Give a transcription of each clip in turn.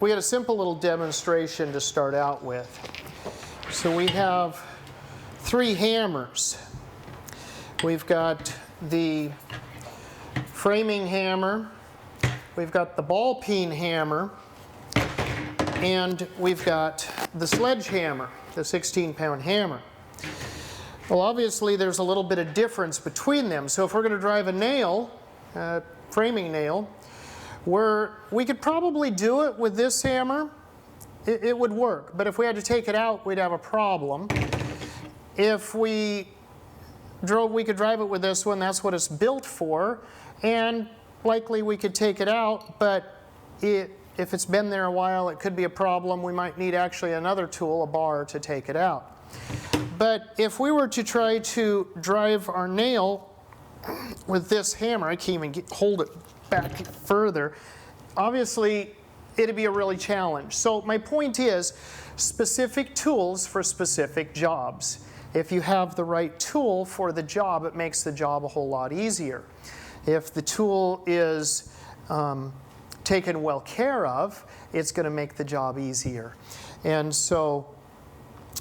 We had a simple little demonstration to start out with. So we have 3 hammers. We've got the framing hammer, we've got the ball peen hammer, and we've got the sledgehammer, the 16-pound hammer. Well, obviously there's a little bit of difference between them. So if we're going to drive a nail, framing nail, we could probably do it with this hammer. It would work, but if we had to take it out, we'd have a problem. If we could drive it with this one. That's what it's built for, and likely we could take it out, but if it's been there a while, it could be a problem. We might need actually another tool, a bar, to take it out. But if we were to try to drive our nail with this hammer, I can't even hold it back further, obviously it'd be a really challenge. So my point is, specific tools for specific jobs. If you have the right tool for the job, it makes the job a whole lot easier. If the tool is taken well care of, it's going to make the job easier. And so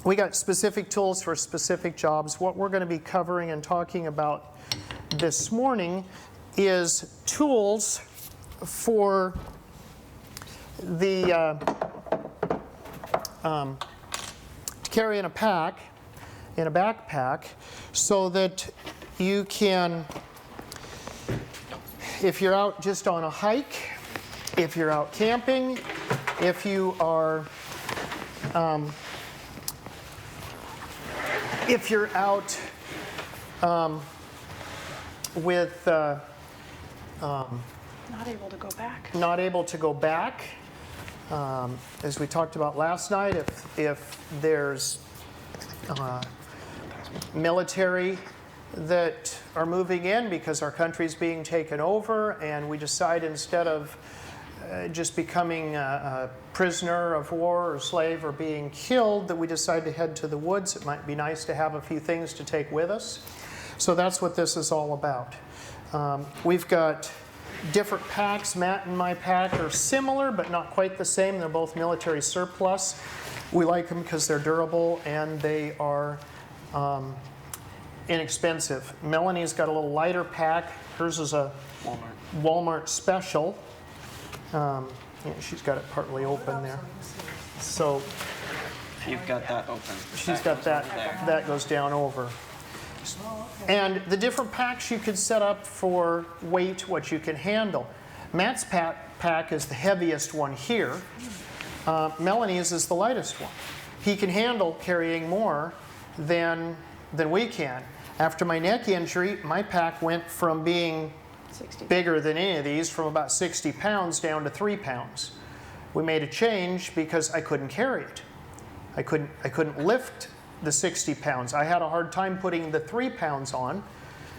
we got specific tools for specific jobs. What we're going to be covering and talking about this morning is tools for the to carry in a backpack, so that you can, if you're out just on a hike, if you're out camping, if you are if you're out with not able to go back. Not able to go back. As we talked about last night, if there's military that are moving in because our country's being taken over, and we decide instead of just becoming a prisoner of war or slave or being killed, that we decide to head to the woods, it might be nice to have a few things to take with us. So that's what this is all about. We've got different packs. Matt and my pack are similar, but not quite the same. They're both military surplus. We like them because they're durable and they are inexpensive. Melanie's got a little lighter pack. Hers is a Walmart special. Yeah, she's got it partly open there. So you've got that open. She's got that. That goes down over. And the different packs you could set up for weight, what you can handle. Matt's pack is the heaviest one here. Melanie's is the lightest one. He can handle carrying more than we can. After my neck injury, my pack went from being 60. Bigger than any of these, from about 60 pounds down to 3 pounds. We made a change because I couldn't carry it. I couldn't lift the 60 pounds. I had a hard time putting the 3 pounds on,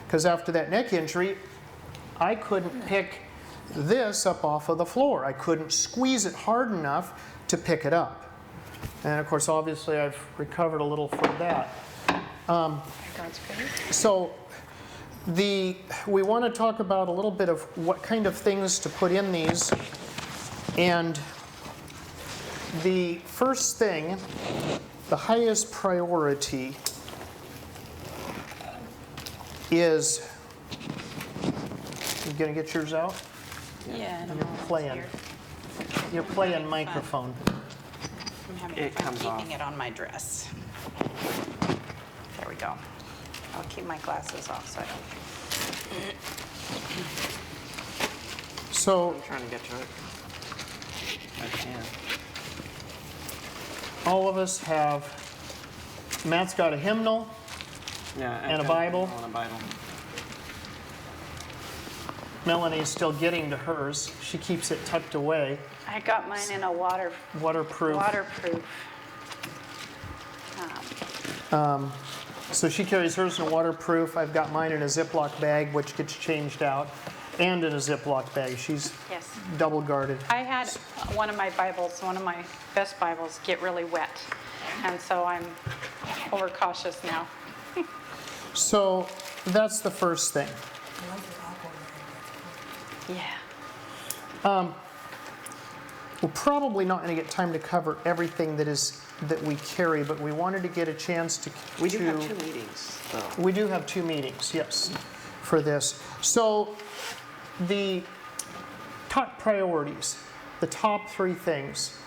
because after that neck injury, I couldn't pick this up off of the floor. I couldn't squeeze it hard enough to pick it up. And of course, obviously, I've recovered a little from that. So we want to talk about a little bit of what kind of things to put in these. And the first thing, the highest priority, is, you gonna get yours out? Yeah. You're playing microphone. I'm having It fun comes keeping off. it on my dress. There we go. I'll keep my glasses off so I don't. So I'm trying to get to it. I can. all of us have, Matt's got a hymnal, Yeah. And a Bible? And a Bible. Melanie's still getting to hers. She keeps it tucked away, I got mine in a waterproof. So she carries hers in a waterproof. I've got mine in a Ziploc bag, which gets changed out, and in a Ziploc bag. She's Yes. double guarded. I had one of my best Bibles, get really wet, and so I'm overcautious now. So that's the first thing. Yeah. we're probably not going to get time to cover everything that we carry, but we wanted to get a chance to. We do have 2 meetings, though. We do have 2 meetings, yes, for this. So the top priorities, the top 3 things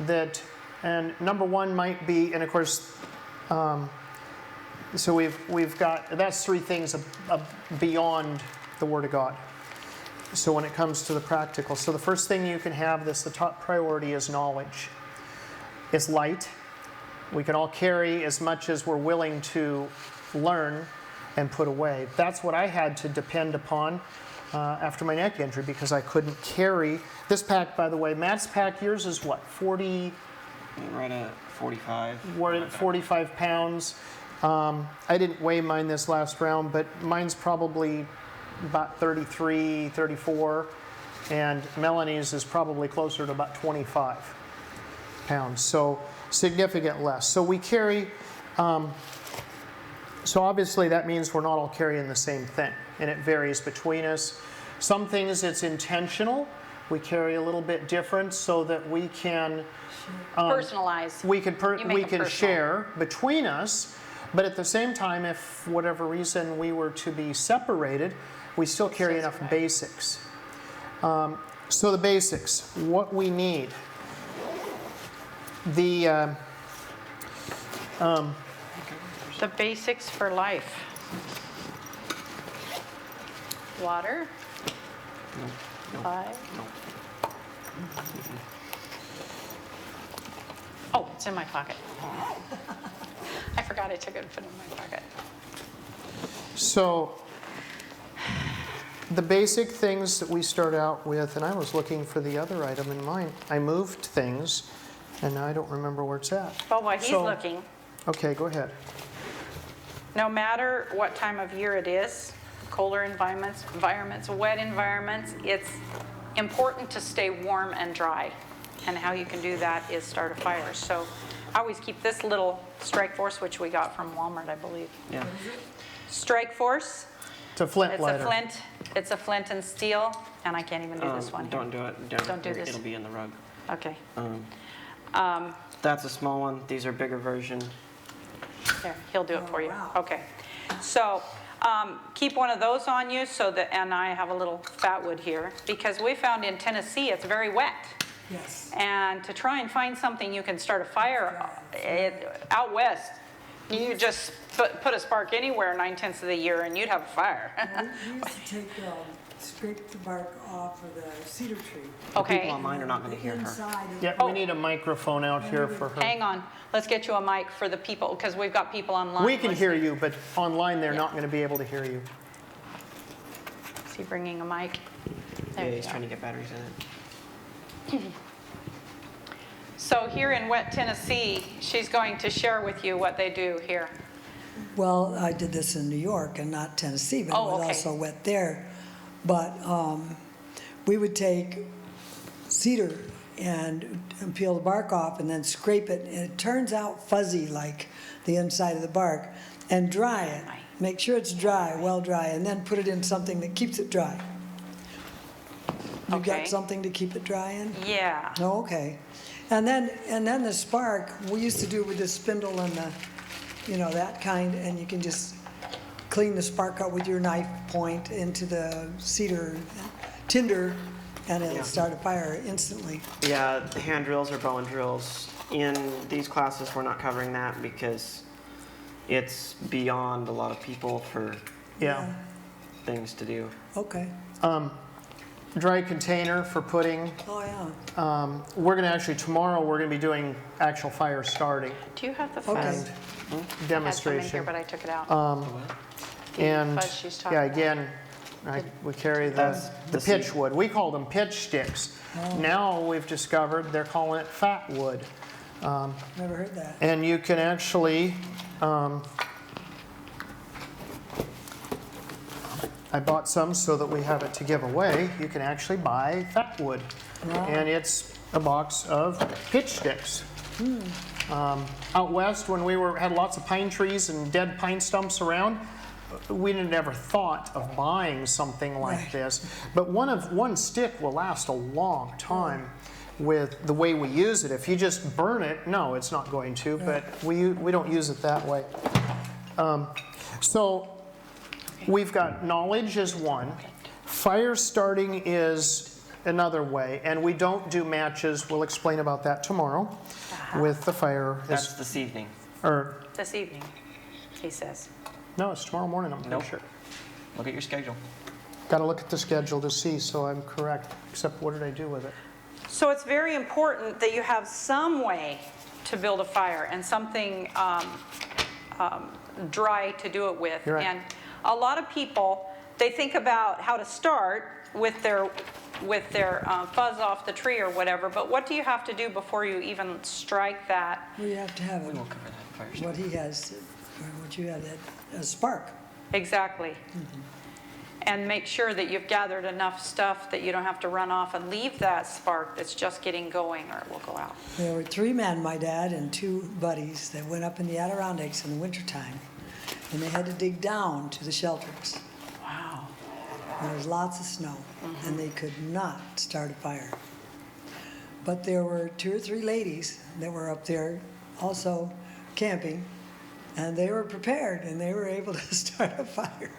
that, and number 1 might be, and of course, so we've got, that's 3 things beyond the Word of God. So when it comes to the practical. So the first thing you can have, the top priority is knowledge. It's light. We can all carry as much as we're willing to learn and put away. That's what I had to depend upon after my neck injury, because I couldn't carry. This pack, by the way, Matt's pack, yours is what, 40? Right at 45. We're at 45 pounds. I didn't weigh mine this last round, but mine's probably about 33, 34, and Melanie's is probably closer to about 25 pounds, so significant less. So we carry, so obviously that means we're not all carrying the same thing, and it varies between us. Some things it's intentional. We carry a little bit different so that we can Personalize. we can You make it personal. share between us, but at the same time, if for whatever reason we were to be separated, we still carry That's enough right. basics. So the basics, what we need. The basics for life. Water. No. 5. No. Oh, it's in my pocket. I forgot I took it and put it in my pocket. So the basic things that we start out with, and I was looking for the other item in mine. I moved things, and now I don't remember where it's at. Well, while he's So- looking, Okay, go ahead. no matter what time of year it is, colder environments, wet environments, it's important to stay warm and dry. And how you can do that is start a fire. So I always keep this little Strike Force, which we got from Walmart, I believe. Yeah. Strike Force, It's a flint it's lighter. a flint and steel, and I can't even do this one here. Don't do it. Don't do this. It'll be in the rug. Okay, That's a small one. These are bigger version. there, he'll do it for you. wow. Okay, so keep one of those on you so that, and I have a little fat wood here, because we found in Tennessee it's very wet. Yes. And to try and find something you can start a fire out west, you just put a spark anywhere 9/10 of the year and you'd have a fire. We used to take, scrape the bark off of the cedar tree. Okay, People online are not going to hear her. Inside. Yeah, we need a microphone out here for her. hang on. Let's get you a mic for the people, because we've got people online. We can hear listening. you, but online they're Yeah. not going to be able to hear you. Is he bringing a mic? There Yeah, you he's go. trying to get batteries in it. So here in wet Tennessee, she's going to share with you what they do here. Well, I did this in New York and not Tennessee, but Oh, it was okay. also wet there. But we would take cedar and peel the bark off and then scrape it, and it turns out fuzzy like the inside of the bark, and dry it. Make sure it's dry, well dry, and then put it in something that keeps it dry. You Okay. got something to keep it dry in? Yeah. Oh, okay. And then the spark, we used to do with the spindle and the, that kind, and you can just clean the spark out with your knife point into the cedar tinder, and it'll Yeah. start a fire instantly. Yeah, hand drills or bow and drills. In these classes, we're not covering that because it's beyond a lot of people for Yeah. things to do. Okay. Dry container for putting. Oh, yeah. We're going to actually, tomorrow, we're going to be doing actual fire starting Do you have the Okay. fuzz? I had some in here, demonstration. but I took it out. And, fuzz she's talking yeah, about. again, we carry That's the the pitch seed. wood. We called them pitch sticks. Now we've discovered they're calling it fat wood. Never heard that. And you can actually, I bought some so that we have it to give away. You can actually buy fat wood. Wow. And it's a box of pitch sticks. Out west, when we had lots of pine trees and dead pine stumps around, we never thought of buying something like Right. this. But one stick will last a long time. with the way we use it. If you just burn it, no, it's not going to, but we don't use it that way. So we've got knowledge is one. Fire starting is another way, and we don't do matches. We'll explain about that tomorrow with the fire. That's this evening. Or, This evening, he says. no, it's tomorrow morning, I'm pretty Nope. sure. Look at your schedule. Got to look at the schedule to see, so I'm correct, except what did I do with it? So it's very important that you have some way to build a fire and something dry to do it with. You're right. And a lot of people, they think about how to start with their fuzz off the tree or whatever, but what do you have to do before you even strike that? We have to have We it, will cover that first. what he has, or what you have, a spark. Exactly. And make sure that you've gathered enough stuff that you don't have to run off and leave that spark that's just getting going, or it will go out. There were 3 men, my dad and 2 buddies, that went up in the Adirondacks in the wintertime, and they had to dig down to the shelters. Wow. There was lots of snow, and they could not start a fire. But there were 2 or 3 ladies that were up there also camping, and they were prepared, and they were able to start a fire.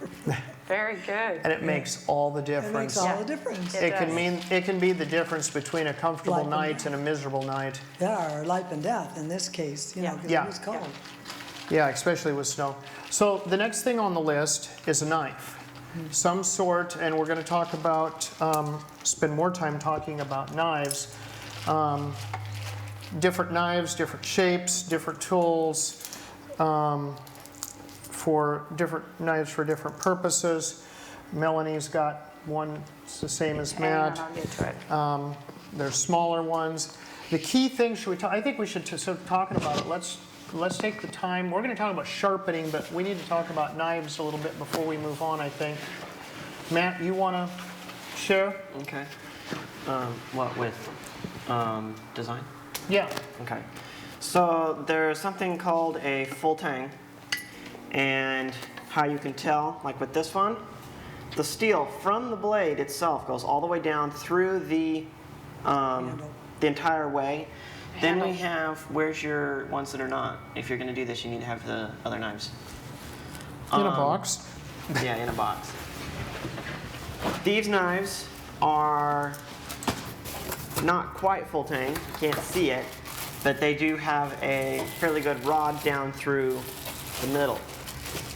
Very good. And it makes all the It difference. makes all the difference. It It can does. it can be the difference between a comfortable Life and night death. and a miserable night. Yeah, or life and death in this case, you know, Yeah. because Yeah. it was cold. Yeah, especially with snow. So the next thing on the list is a knife. Some sort, and we're going to talk about, spend more time talking about knives. Different knives, different shapes, different tools, for different knives for different purposes. Melanie's got one, it's the same as Hang on, Matt. I'll get to it. There's smaller ones. The key thing, I think we should, sort of talking about it, let's take the time. We're going to talk about sharpening, but we need to talk about knives a little bit before we move on, I think. Matt, you want to share? Okay. What with design? Yeah. Okay. So there's something called a full tang, and how you can tell, like with this one, the steel from the blade itself goes all the way down through the entire way. Then we have, where's your ones that are not? If you're going to do this, you need to have the other knives. In a box. Yeah, in a box. These knives are not quite full tang, you can't see it, but they do have a fairly good rod down through the middle.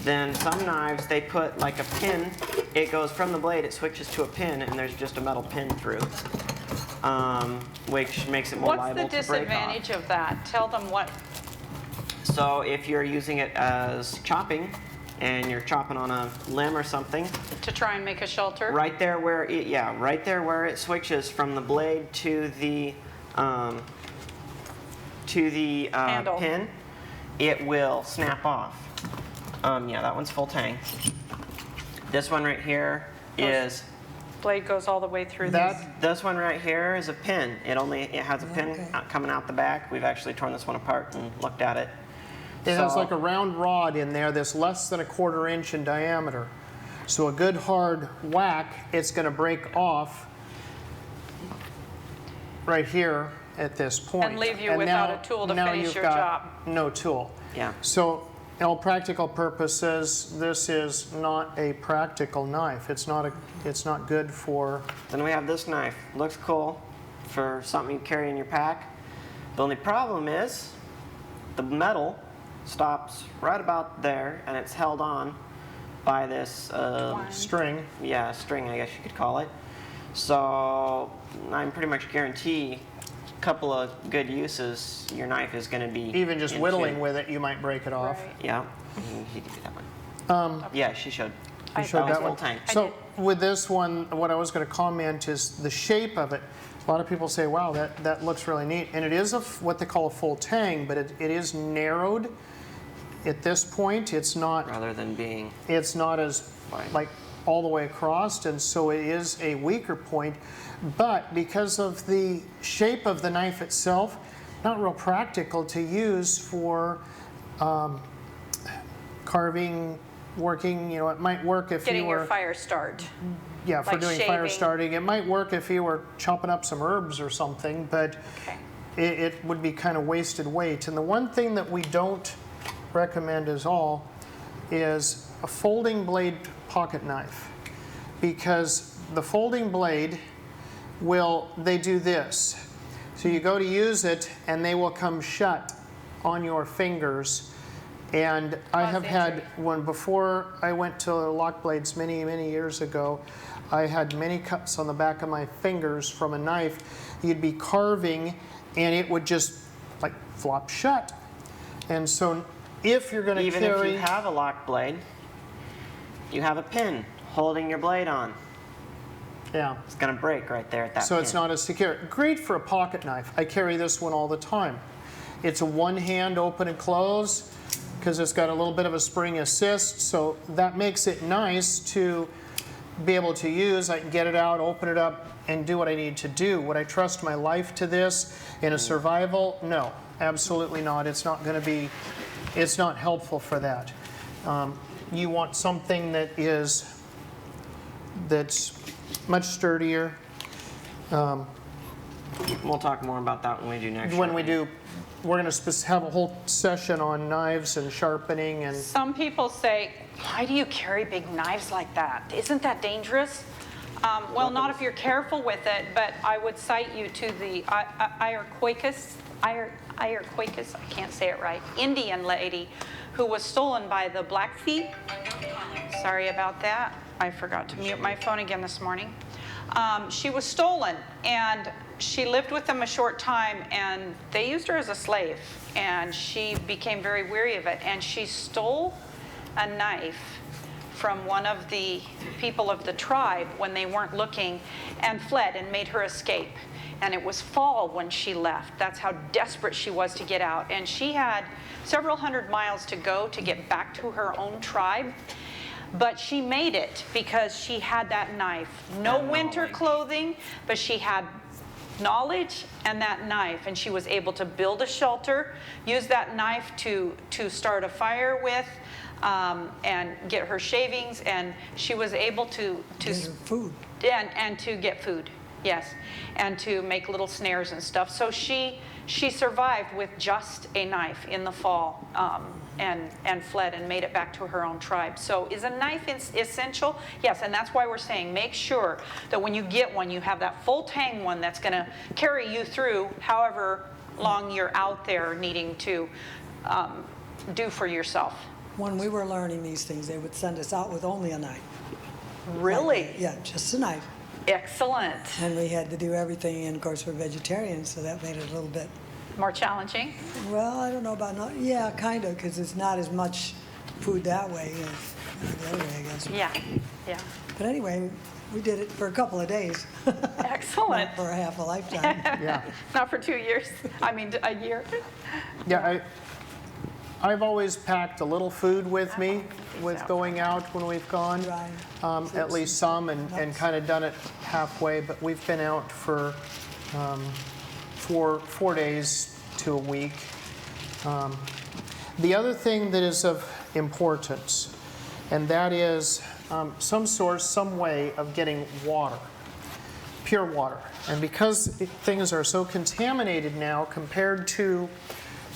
Then some knives, they put like a pin, it goes from the blade, it switches to a pin, and there's just a metal pin through, which makes it more What's the liable to break off. disadvantage of that? Tell them what, So if you're using it as chopping, and you're chopping on a limb or something, to try and make a shelter? right there where it, right there where it switches from the blade to the Handle. pin, it will snap off. Yeah, that one's full tang. This one right here is, Blade goes all the way through this. this one right here is a pin. It has a pin Okay. coming out the back. We've actually torn this one apart and looked at it. It has So- like a round rod in there that's less than a 1/4 inch in diameter. So a good hard whack, it's going to break off right here at this point. And leave you without a tool to now finish you've your got job. No tool. Yeah. So, in all practical purposes, this is not a practical knife. It's not good for. Then we have this knife. Looks cool for something you carry in your pack. The only problem is the metal stops right about there, and it's held on by this String. string, I guess you could call it. So I'm pretty much guarantee a couple of good uses, your knife is going to be Even just into. whittling with it, you might break it off. Right. Yeah, he did that one. Yeah, she showed. You showed That that was one. full tang. So with this one, what I was going to comment is the shape of it. A lot of people say, wow, that looks really neat. And it is what they call a full tang, but it is narrowed at this point. It's not Rather than being as Wide. like all the way across, and so it is a weaker point. But because of the shape of the knife itself, not real practical to use for carving, working. You know, it might work if Getting you your were fire start. Yeah, for Like doing fire shaving. starting. It might work if you were chopping up some herbs or something, but Okay. it would be kind of wasted weight. And the one thing that we don't recommend at all is a folding blade pocket knife, because the folding blade they do this. So you go to use it and they will come shut on your fingers. And I have had one before I went to lock blades many, many years ago. I had many cuts on the back of my fingers from a knife. You'd be carving and it would just like flop shut. And so if you're going to Even carry, if you have a lock blade, you have a pin holding your blade on. yeah. It's going to break right there at that So pin. it's not as secure. Great for a pocket knife. I carry this one all the time. It's a one-hand open and close because it's got a little bit of a spring assist, so that makes it nice to be able to use. I can get it out, open it up, and do what I need to do. Would I trust my life to this in a survival? No, absolutely not. It's not going to be, it's not helpful for that. You want something that's much sturdier. We'll talk more about that when we do next. When we sharpening. do, we're going to have a whole session on knives and sharpening and Some people say, why do you carry big knives like that? Isn't that dangerous? Well, not if you're careful with it, but I would cite you to the Iroquois, I can't say it right, Indian lady who was stolen by the Blackfeet. Sorry about that. I forgot to mute my phone again this morning. She was stolen, and she lived with them a short time, and they used her as a slave, and she became very weary of it, and she stole a knife from one of the people of the tribe when they weren't looking, and fled and made her escape. And it was fall when she left. That's how desperate she was to get out. And she had several hundred miles to go to get back to her own tribe. But she made it because she had that knife. No winter clothing, but she had knowledge and that knife. And she was able to build a shelter, use that knife to start a fire with, and get her shavings. And she was able to Get her food. and to get food, yes, and to make little snares and stuff. So she survived with just a knife in the fall, and fled and made it back to her own tribe. So is a knife essential? Yes, and that's why we're saying make sure that when you get one, you have that full tang one that's going to carry you through however long you're out there needing to do for yourself. When we were learning these things, they would send us out with only a knife. Really? Yeah, just a knife. Excellent. And we had to do everything, and of course, we're vegetarians, so that made it a little bit, More challenging? well, I don't know about, not, yeah, kind of, because it's not as much food that way as the other way, I guess. Yeah. But anyway, we did it for a couple of days. Excellent. Not for a half a lifetime. yeah. Not for 2 years. I mean, a year. Yeah, I've always packed a little food with me with going out when we've gone, Right. at least some, and kind of done it halfway. But we've been out for 4 days to a week. The other thing that is of importance, and that is some source, some way of getting water, pure water. And because things are so contaminated now compared to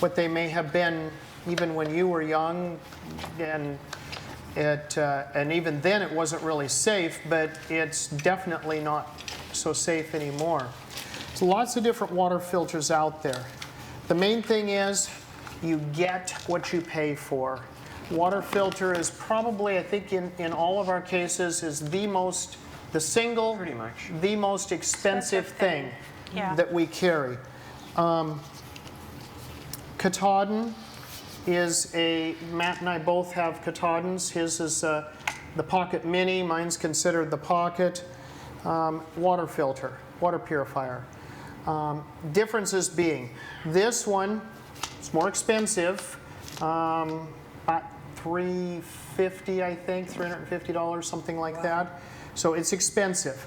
what they may have been even when you were young, and even then it wasn't really safe, but it's definitely not so safe anymore. There's lots of different water filters out there. The main thing is you get what you pay for. Water filter is probably, I think in all of our cases, is the single, Pretty much. the most expensive thing Yeah. that we carry. Katahdin is Matt and I both have Katahdins. His is the Pocket Mini, mine's considered the Pocket. Water filter, water purifier. Differences being, this one is more expensive, about $350, I think, $350, something like that. So it's expensive.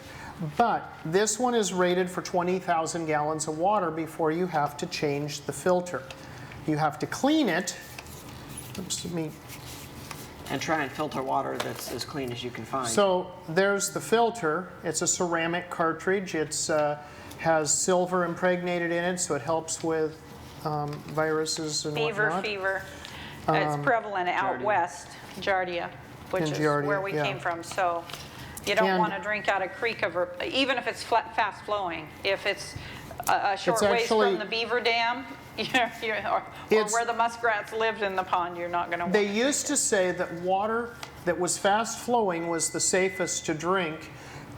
But this one is rated for 20,000 gallons of water before you have to change the filter. You have to clean it. Oops, let me and try and filter water that's as clean as you can find. So there's the filter. It's a ceramic cartridge. It's has silver impregnated in it, so it helps with viruses and whatnot. Fever. It's prevalent out Giardia. west, Giardia, which is Giardia, where we yeah. came from. So you don't And- want to drink out a creek even if it's fast flowing. If it's a short ways actually- from the beaver dam, or It's- where the muskrats lived in the pond, you're not going to want They to. used to say that water that was fast flowing was the safest to drink,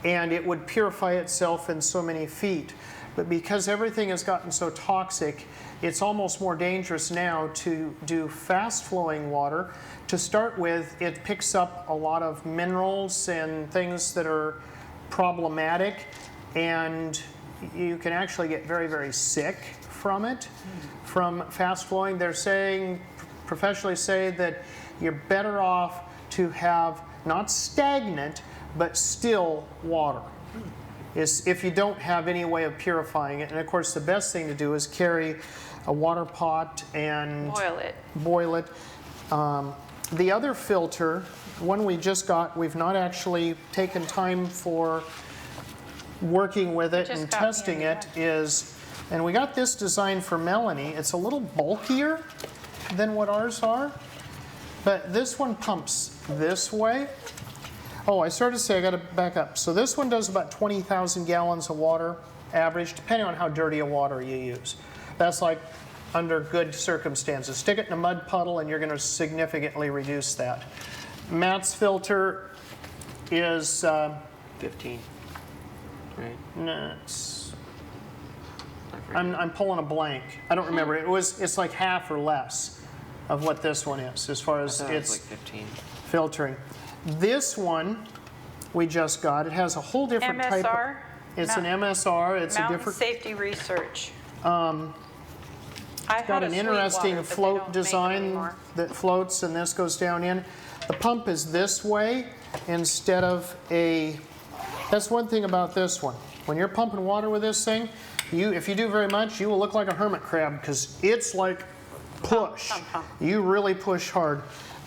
and it would purify itself in so many feet. But because everything has gotten so toxic, it's almost more dangerous now to do fast flowing water. To start with, it picks up a lot of minerals and things that are problematic, and you can actually get very, very sick from it, from fast flowing. They're saying, professionally say that you're better off to have not stagnant, but still water. Is if you don't have any way of purifying it. And of course, the best thing to do is carry a water pot and boil it. The other filter, one we just got, we've not actually taken time for working with it Just and got me testing in it, is, and we got this designed for Melanie. It's a little bulkier than what ours are, but this one pumps this way. Oh, I started to say, I got to back up. So this one does about 20,000 gallons of water average, depending on how dirty a water you use. That's like under good circumstances. Stick it in a mud puddle and you're going to significantly reduce that. Matt's filter is, 15, right? I'm pulling a blank. I don't remember. It's like half or less of what this one is as far I as thought it was its like 15. filtering. This one we just got. It has a whole different type. MSR? It's an MSR. It's a Mountain different. Safety Research. I Got had a an Sweetwater, interesting but they float don't make them design anymore. that floats, and this goes down in. The pump is this way instead of a. That's one thing about this one. When you're pumping water with this thing, if you do very much, you will look like a hermit crab because it's like push. Pump. You really push hard.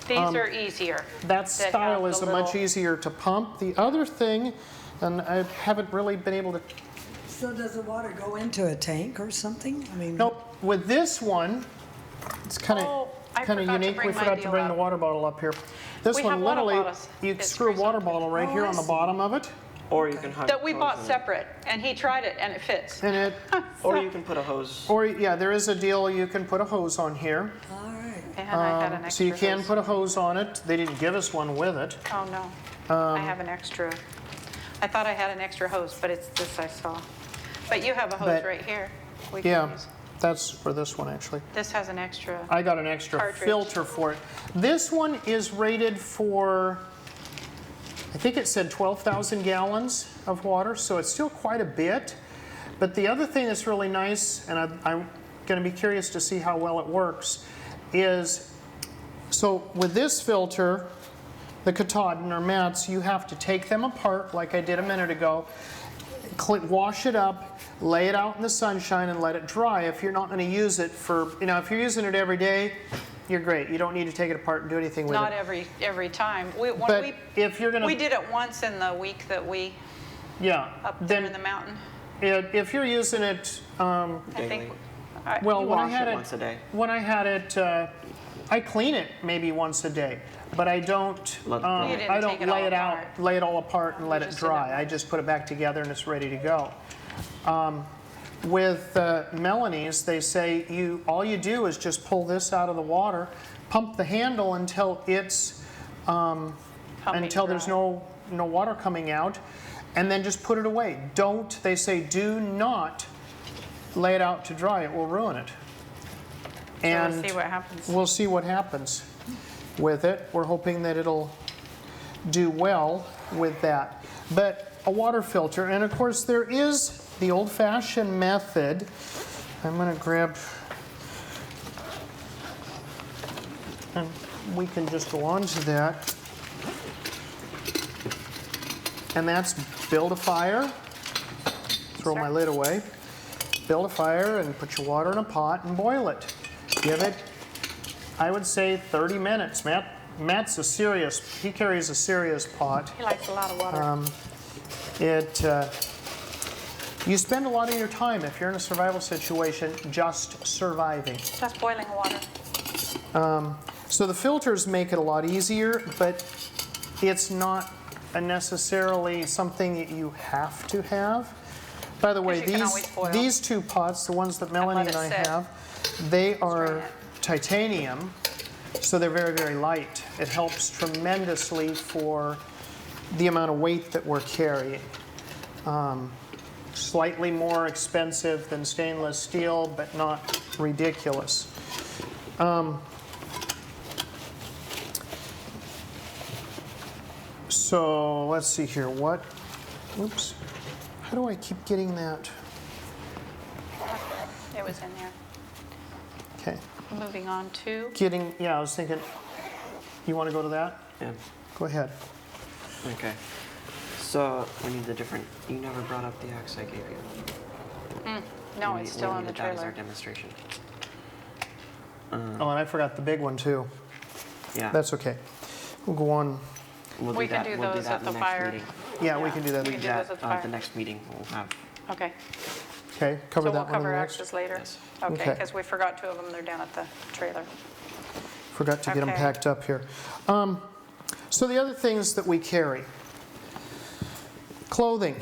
These are easier. That style have is the much little- easier to pump. The other thing, and I haven't really been able to. So does the water go into a tank or something? I mean, Nope. With this one, it's kind Oh, I of forgot to unique. bring We my forgot to deal bring the up. water bottle up here. This We one have water literally, bottles. you It's screw a water freezing. bottle right Oh, here I on the see. bottom of it, Or you can hide That we hose bought in it. separate, and he tried it, and it fits. and it, Or you can put a hose. or yeah, there is a deal. You can put a hose on here, all right. And I had an so extra you can hose. put a hose on it. They didn't give us one with it. Oh, no. I have an extra. I thought I had an extra hose, but it's this I saw. But you have a hose But- right here. We can Yeah, use. that's for this one actually. This has an extra. I got an extra Cartridge. filter for it. This one is rated for, I think it said 12,000 gallons of water, so it's still quite a bit. But the other thing that's really nice, and I'm going to be curious to see how well it works, is so with this filter, the Katahdin or Matt's, you have to take them apart like I did a minute ago, wash it up, lay it out in the sunshine and let it dry. If you're not going to use it for, if you're using it every day, you're great. You don't need to take it apart and do anything with Not it. every time. But if you're going We to, did it once in the week that we, yeah, up there in then the mountain. if you're using it, I Daily. think. well, You when I wash had it it, once a day. when I had it, I clean it maybe once a day, but I don't, Let it dry. You didn't I take don't it lay all it out, apart. lay it all apart and let it Just in dry. it. I just put it back together and it's ready to go. With Melanie's, they say all you do is just pull this out of the water, pump the handle until it's until there's dry. no water coming out, and then just put it away. They say do not lay it out to dry. It will ruin it. So we'll see what happens. We'll see what happens with it. We're hoping that it'll do well with that. But a water filter, and of course there is the old-fashioned method. I'm going to grab, and we can just go on to that. And that's build a fire, throw my lid away, build a fire and put your water in a pot and boil it. Give it, I would say 30 minutes, Matt. Matt's he carries a serious pot. He likes a lot of water. You spend a lot of your time, if you're in a survival situation, just surviving. Just boiling water. So the filters make it a lot easier, but it's not necessarily something that you have to have. By the way, Because you can always boil. these two pots, the ones that Melanie let and it I sit. have, they are Strain it. titanium, so they're very, very light. It helps tremendously for the amount of weight that we're carrying. Slightly more expensive than stainless steel, but not ridiculous. So let's see here. Oops. How do I keep getting that? It was in there. Okay. Moving on to, I was thinking, you want to go to that? Yeah. Go ahead. Okay. So we need the different. You never brought up the axe I gave you. no, We it's need- still we in the needed that as our trailer. demonstration. Oh, and I forgot the big one too. Yeah. That's okay. We'll go on. We'll We can that. do We'll those that at in the next fire. meeting. Yeah, we can do that. We can do those at the At fire. the next meeting we'll have. Okay, Okay, cover so we'll that one in cover the next. axes later? Yes. Okay, Okay. because we forgot two of them, they're down at the trailer. Forgot to get them Okay. packed up here. So the other things that we carry. Clothing.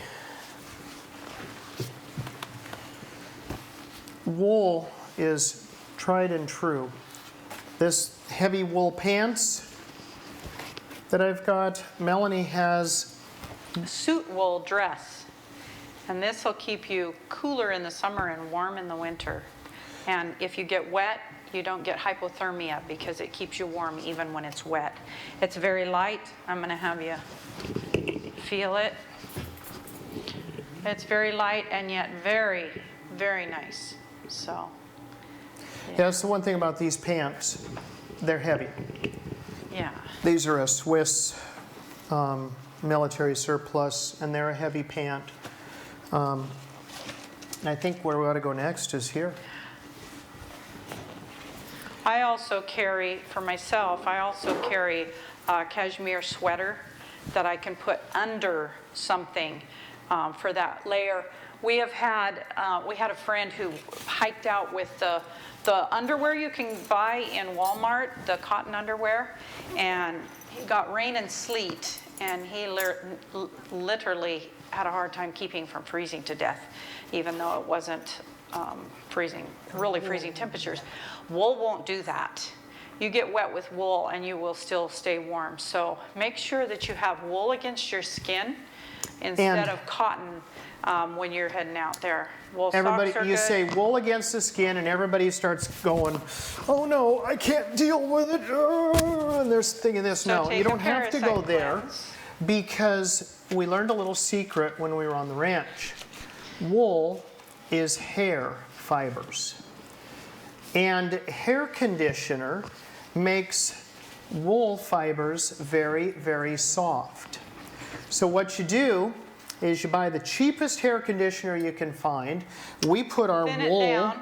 Wool is tried and true. This heavy wool pants that I've got, Melanie has. Suit wool dress, and this will keep you cooler in the summer and warm in the winter. And if you get wet, you don't get hypothermia because it keeps you warm even when it's wet. It's very light. I'm going to have you feel it. It's very light and yet very, very nice. So, Yeah, that's the one thing about these pants. They're heavy. yeah. These are a Swiss military surplus, and they're a heavy pant. And I think where we ought to go next is here. I also carry, for myself, I also carry a cashmere sweater that I can put under something for that layer. We had a friend who hiked out with the underwear you can buy in Walmart, the cotton underwear, and he got rain and sleet, and he literally had a hard time keeping from freezing to death, even though it wasn't really freezing temperatures. Wool won't do that. You get wet with wool and you will still stay warm. So make sure that you have wool against your skin instead And- of cotton when you're heading out there. Wool Everybody, socks are you good. say wool against the skin, and everybody starts going, "Oh no, I can't deal with it." And they're thinking this. So No, take you a don't have to go parasite there, cleanse. because we learned a little secret when we were on the ranch. Wool is hair fibers, and hair conditioner makes wool fibers very, very soft. So what you do is you buy the cheapest hair conditioner you can find. We put our Thin it wool, down.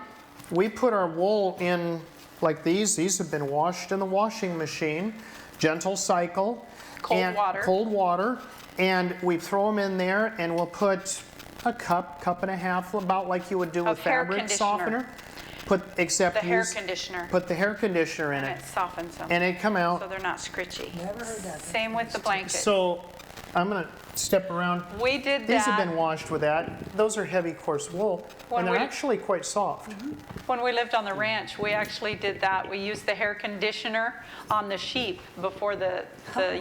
we put our wool in like these. These have been washed in the washing machine, gentle cycle, Cold water. cold water, and we throw them in there, and we'll put a cup and a half, about like you would do with Of hair fabric conditioner. softener. Except The hair use- conditioner. Put the hair conditioner in And it, it softens them, and it come out. so they're not scritchy. Never heard that. Same with the blanket. So I'm gonna step around. We did These have that been washed with that. Those are heavy, coarse wool, When and they're we- actually quite soft. when we lived on the ranch. We actually did that. We used the hair conditioner on the sheep before the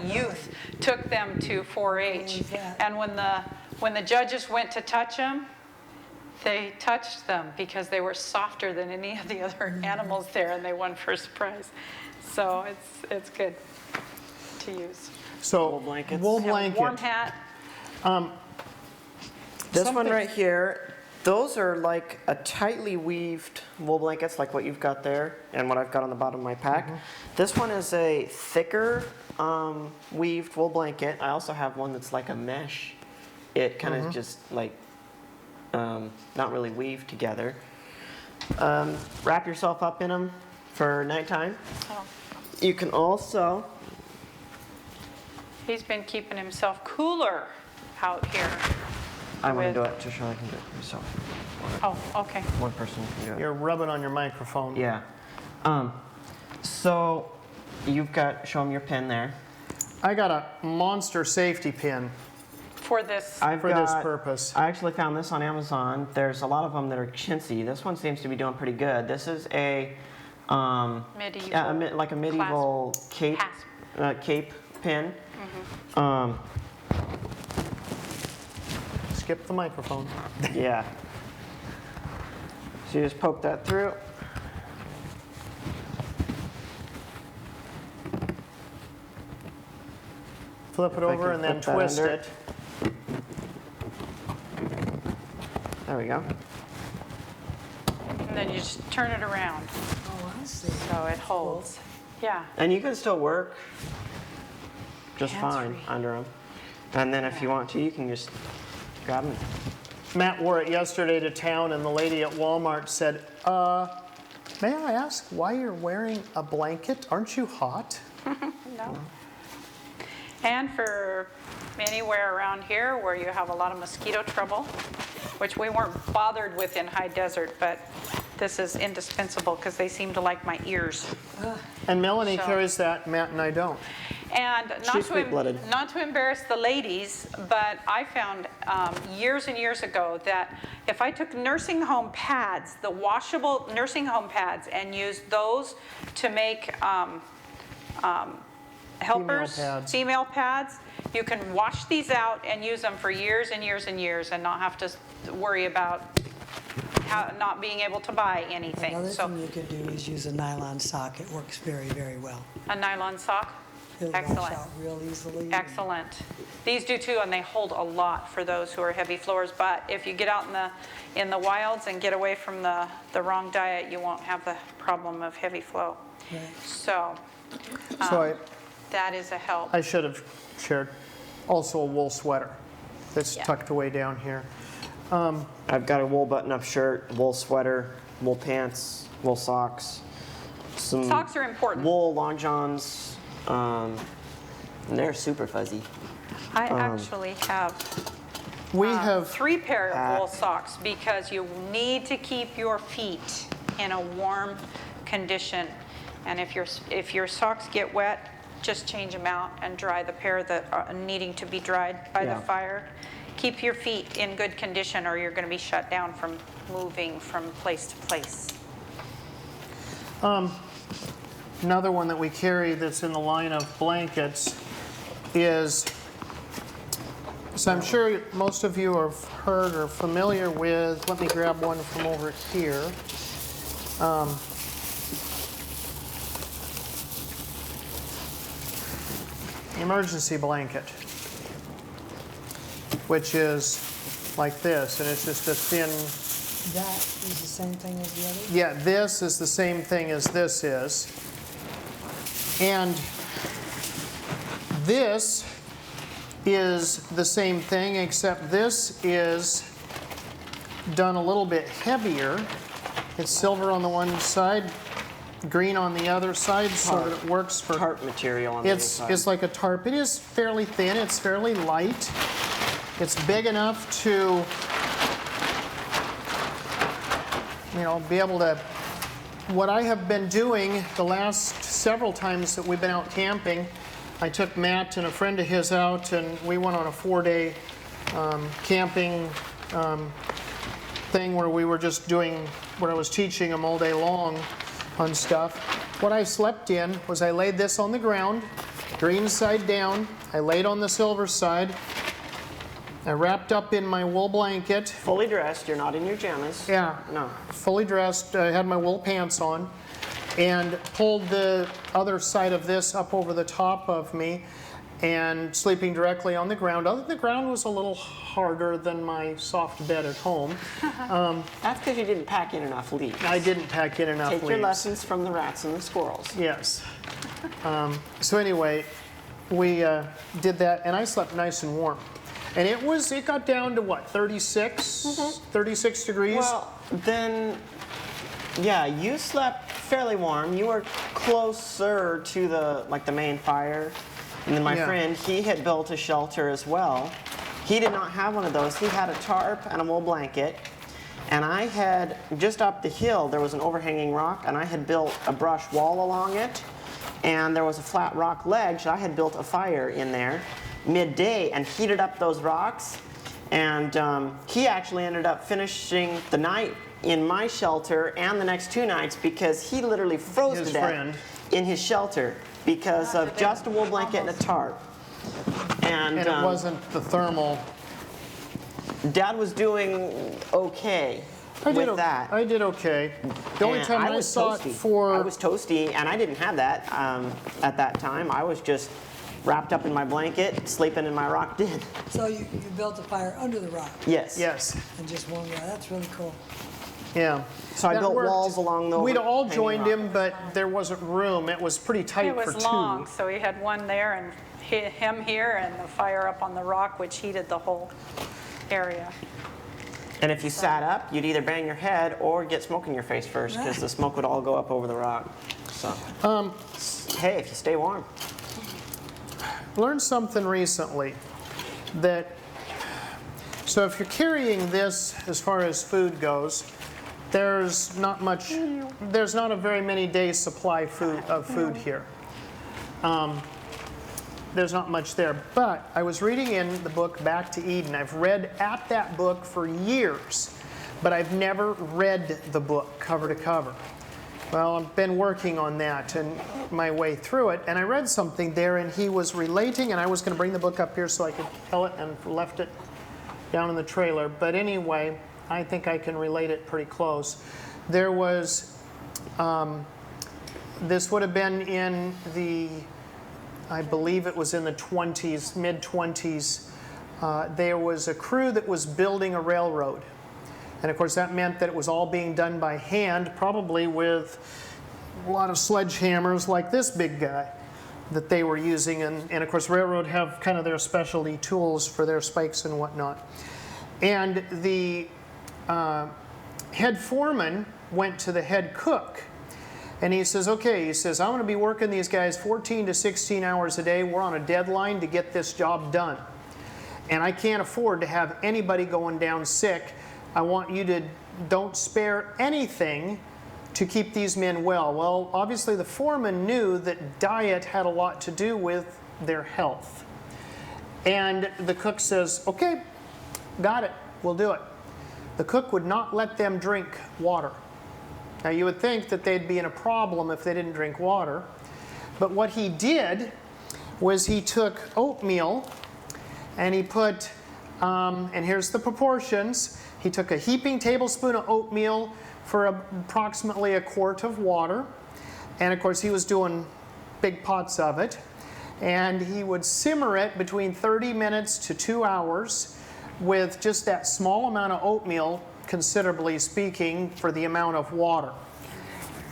youth took them to 4-H. What was that? And when the judges went to touch them, they touched them because they were softer than any of the other animals there, and they won first prize. So it's good to use. So Wool blankets. wool Have a warm blanket. hat. This one Something- right here, those are like a tightly weaved wool blankets, like what you've got there and what I've got on the bottom of my pack. This one is a thicker weaved wool blanket. I also have one that's like a mesh. It kind of just like not really weaved together. Wrap yourself up in them for nighttime. Oh. You can also He's been keeping himself cooler out here. I want to With- do it just so I can do it myself. Oh, okay. One person can do it. You're rubbing on your microphone. Yeah. So you've got, show them your pin there. I got a monster safety pin For this, for this purpose. I actually found this on Amazon. There's a lot of them that are chintzy. This one seems to be doing pretty good. This is a medieval. yeah, like a medieval cape hasp. cape pin. Skip the microphone. Yeah. So you just poke that through. Flip it If I over can and then flip that twist under. it. There we go. And then you just turn it around Oh, I see. so it holds. Yeah. And you can still work just fine Hands-free. under them. And then if you want to, you can just grab them. Matt wore it yesterday to town, and the lady at Walmart said, may I ask why you're wearing a blanket? Aren't you hot? No. And for anywhere around here where you have a lot of mosquito trouble, which we weren't bothered with in high desert, but this is indispensable because they seem to like my ears. And Melanie So- carries that, Matt and I don't. And She's sweet-blooded. not to embarrass the ladies, but I found years and years ago that if I took nursing home pads, the washable nursing home pads, and used those to make helpers, female pads, you can wash these out and use them for years and years and years and not have to worry about not being able to buy anything. Another So thing you could do is use a nylon sock. It works very, very well. a nylon sock, It'll wash excellent. out real easily. Excellent. These do too, and they hold a lot for those who are heavy flowers, but if you get out in the wilds and get away from the wrong diet, you won't have the problem of heavy flow. Right. So So that is a help. I should have shared also a wool sweater that's Yeah. tucked away down here. I've got a wool button-up shirt, wool sweater, wool pants, wool socks, some Socks are important. wool long johns. And they're super fuzzy. I actually have We have 3 pair of wool socks because you need to keep your feet in a warm condition. And if your socks get wet, just change them out and dry the pair that are needing to be dried by Yeah. the fire. Keep your feet in good condition or you're going to be shut down from moving from place to place. another one that we carry that's in the line of blankets is, so I'm sure most of you have heard or familiar with, let me grab one from over here. Emergency blanket, which is like this, and it's just a thin, That is the same thing as the other? yeah, this is the same thing as this is. And this is the same thing, except this is done a little bit heavier. It's silver on the one side, green on the other side, so that it works for... Tarp material on the other side. It's like a tarp. It is fairly thin, it's fairly light. It's big enough to, be able to, what I have been doing the last several times that we've been out camping, I took Matt and a friend of his out and we went on a 4-day camping thing where we were just doing, where I was teaching them all day long on stuff. What I slept in was I laid this on the ground, green side down. I laid on the silver side. I wrapped up in my wool blanket. Fully dressed, you're not in your jammies. Yeah, No. fully dressed. I had my wool pants on and pulled the other side of this up over the top of me and sleeping directly on the ground. The ground was a little harder than my soft bed at home. That's because you didn't pack in enough leaves. I didn't pack in enough Take leaves. your lessons from the rats and the squirrels. Yes. So anyway, we did that, and I slept nice and warm. And it got down to what, 36, 36 degrees? Well, then, yeah, you slept fairly warm. You were closer to the main fire. And then my Yeah. friend, he had built a shelter as well. He did not have one of those. He had a tarp and a wool blanket. And I had, just up the hill, there was an overhanging rock, and I had built a brush wall along it. And there was a flat rock ledge. I had built a fire in there midday and heated up those rocks. And he actually ended up finishing the night in my shelter and the next 2 nights because he literally froze His to death friend. in his shelter because of just a wool blanket and a tarp. And And it wasn't the thermal. Dad was doing okay with that. I did okay. The only And time I was saw it toasty. for... I was toasty, and I didn't have that at that time. I was just wrapped up in my blanket, sleeping in my rock den. So you built a fire under the rock Yes. Yes, and just warmed it. That's really cool. yeah. So I That built worked. walls along the We'd all overhanging joined rock. him, but there wasn't room. It was pretty tight It for was two. long, so he had one there and him here and the fire up on the rock, which heated the whole area. And if you sat up, you'd either bang your head or get smoke in your face first, because the smoke would all go up over the rock. So, hey, if you stay warm. Learned something recently that, so if you're carrying this as far as food goes, there's not a very many days supply of food here. There's not much there, but I was reading in the book Back to Eden. I've read at that book for years, but I've never read the book cover to cover. Well, I've been working on that and my way through it, and I read something there, and he was relating, and I was going to bring the book up here so I could tell it, and left it down in the trailer. But anyway, I think I can relate it pretty close. There was, this would have been in the, I believe it was in the 20s, mid-20s. There was a crew that was building a railroad. And of course that meant that it was all being done by hand, probably with a lot of sledgehammers like this big guy that they were using. And of course railroad have kind of their specialty tools for their spikes and whatnot. And the head foreman went to the head cook. And he says, okay, he says, I'm going to be working these guys 14 to 16 hours a day. We're on a deadline to get this job done. And I can't afford to have anybody going down sick. I want you to don't spare anything to keep these men well. Well, obviously the foreman knew that diet had a lot to do with their health. And the cook says, okay, got it, we'll do it. The cook would not let them drink water. Now you would think that they'd be in a problem if they didn't drink water. But what he did was he took oatmeal and he put, and here's the proportions, he took a heaping tablespoon of oatmeal for approximately a quart of water. And of course he was doing big pots of it. And he would simmer it between 30 minutes to 2 hours with just that small amount of oatmeal, considerably speaking, for the amount of water.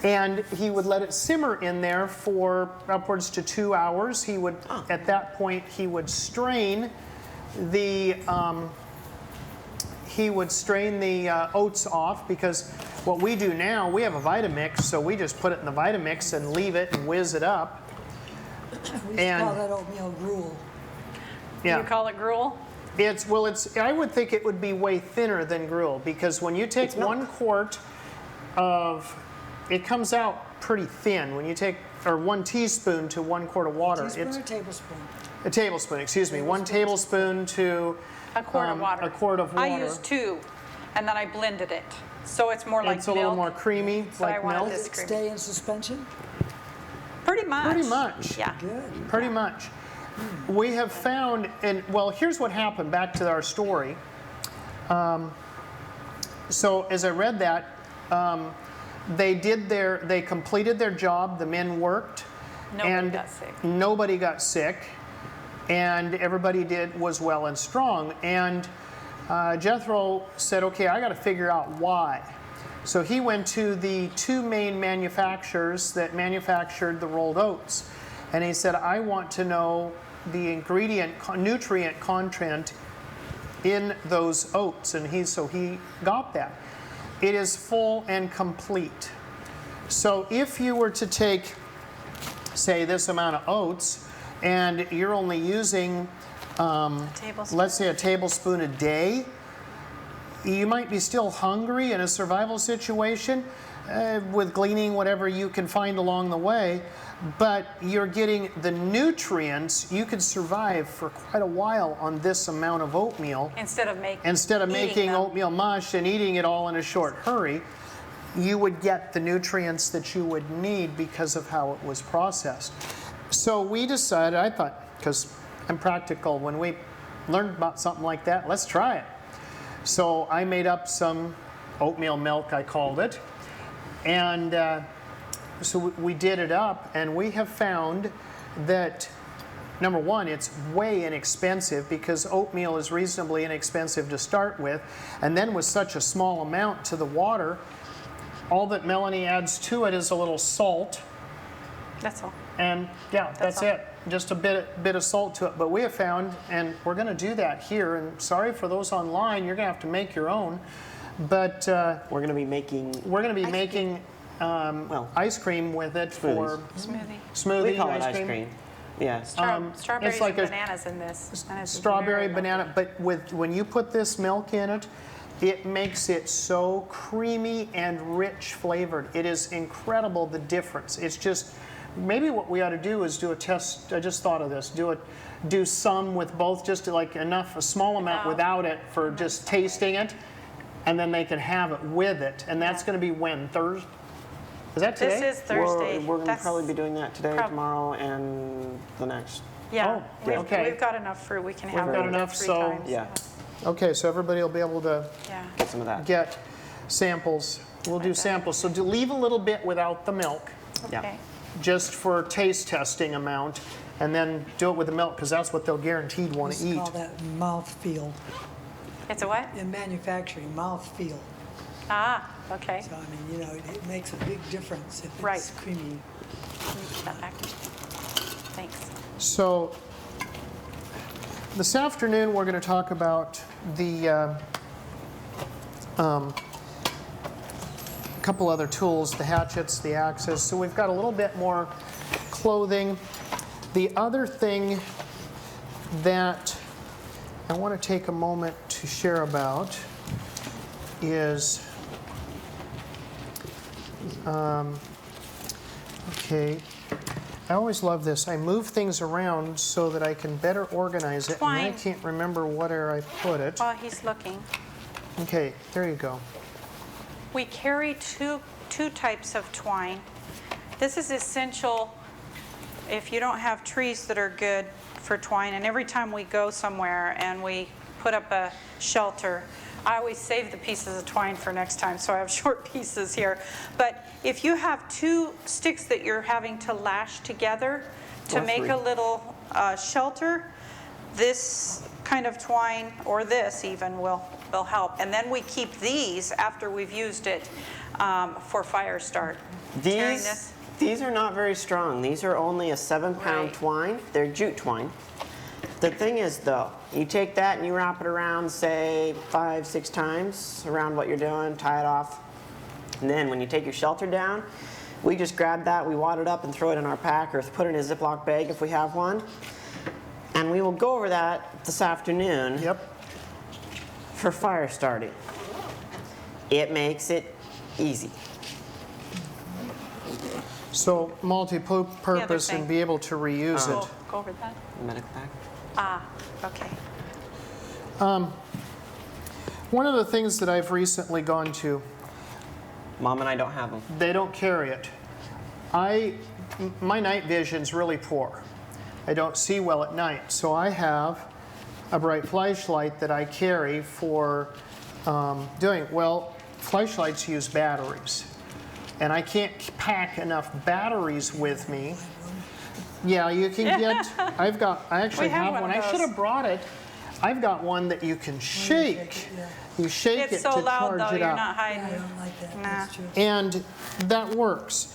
And he would let it simmer in there for upwards to 2 hours. He would, at that point, he would strain the oats off, because what we do now, we have a Vitamix, so we just put it in the Vitamix and leave it and whiz it up. We used to And- call that oatmeal gruel. Do you call it gruel? I would think it would be way thinner than gruel, because when you take 1 quart of, it comes out pretty thin. When you take, or 1 teaspoon to 1 quart of water. Teaspoon or tablespoon? A tablespoon, excuse me. 1 tablespoon to A quart of water. a quart of water. I used 2, and then I blended it. So it's more like It's a little milk. more creamy, So I like wanted milk. this- Does it stay in suspension? Pretty much. Pretty much. Yeah. Good. Pretty much. We have found, and well, here's what happened, back to our story. So as I read that, they completed their job, the men worked. Nobody and got sick. Nobody got sick, and everybody was well and strong. And Jethro said, okay, I got to figure out why. So he went to the 2 main manufacturers that manufactured the rolled oats. And he said, I want to know the nutrient content in those oats. And so he got that. It is full and complete. So if you were to take, say, this amount of oats and you're only using, Tablespoon. let's say, a tablespoon a day, you might be still hungry in a survival situation with gleaning whatever you can find along the way, but you're getting the nutrients. You could survive for quite a while on this amount of oatmeal. Instead of Instead of making them. oatmeal mush and eating it all in a short hurry, you would get the nutrients that you would need because of how it was processed. So we decided, I thought, because I'm practical, when we learned about something like that, let's try it. So I made up some oatmeal milk, I called it, and so we did it up, and we have found that, number one, it's way inexpensive because oatmeal is reasonably inexpensive to start with, and then with such a small amount to the water, all that Melanie adds to it is a little salt, That's all. and yeah, that's all. it. Just a bit of salt to it. But we have found, and we're going to do that here, and sorry for those online, you're going to have to make your own, but We're going to be making, ice cream with it for Smoothie. we smoothie call it ice cream. Yeah. Strawberries it's like and a bananas in this. And it's strawberry, very banana, but when you put this milk in it, it makes it so creamy and rich flavored. It is incredible, the difference. It's just, maybe what we ought to do is do a test. I just thought of this. Do some with both, just like enough, a small amount without it for just tasting it, and then they can have it with it. And that's going to be when? Thursday? Is that today? This is Thursday. We're going to That's- probably be doing that today, prob- tomorrow, and the next. Yeah, Oh, okay. we've got enough fruit. We can have got it enough, 3 so- times. Yeah. Okay, so everybody will be able to Yeah. Get some of that. get samples. We'll do samples. So leave a little bit without the milk, Yeah. Okay. just for taste testing amount, and then do it with the milk, because that's what they'll guaranteed want to We eat. call that mouthfeel. It's a what? In manufacturing, mouthfeel. Ah, okay. So, I mean, it makes a big difference if Right. it's creamy. Put that back. Thanks. So this afternoon, we're going to talk about the couple other tools, the hatchets, the axes. So we've got a little bit more clothing. The other thing that I want to take a moment to share about is, okay, I always love this. I move things around so that I can better organize it. And I Twine. can't remember where I put it. While he's looking, Okay, there you go. we carry two types of twine. This is essential if you don't have trees that are good for twine. And every time we go somewhere and we put up a shelter, I always save the pieces of twine for next time, so I have short pieces here. But if you have 2 sticks that you're having to lash together to Or make 3. a little shelter, this kind of twine, or this even, will help. And then we keep these after we've used it for fire start. Tearing this. These are not very strong. These are only a 7-pound Right. twine. They're jute twine. The thing is, though, you take that and you wrap it around, say, 5-6 times around what you're doing, tie it off. And then when you take your shelter down, we just grab that, we wad it up and throw it in our pack, or put it in a Ziploc bag if we have one. And we will go over that this afternoon Yep. for fire starting. It makes it easy. So multi-purpose thing. and be able to reuse it. Go over that. Medical bag. Ah, okay. One of the things that I've recently gone to, Mom and I don't have them. they don't carry it. My night vision's really poor. I don't see well at night, so I have a bright flashlight that I carry for doing. Well, flashlights use batteries, and I can't pack enough batteries with me. Yeah, you can get. I actually We have have one one. of I should those. have brought it. I've got one that you can shake. You shake It's it so to loud charge though, it you're up. not I hiding. don't like that, Nah. that's true. And that works.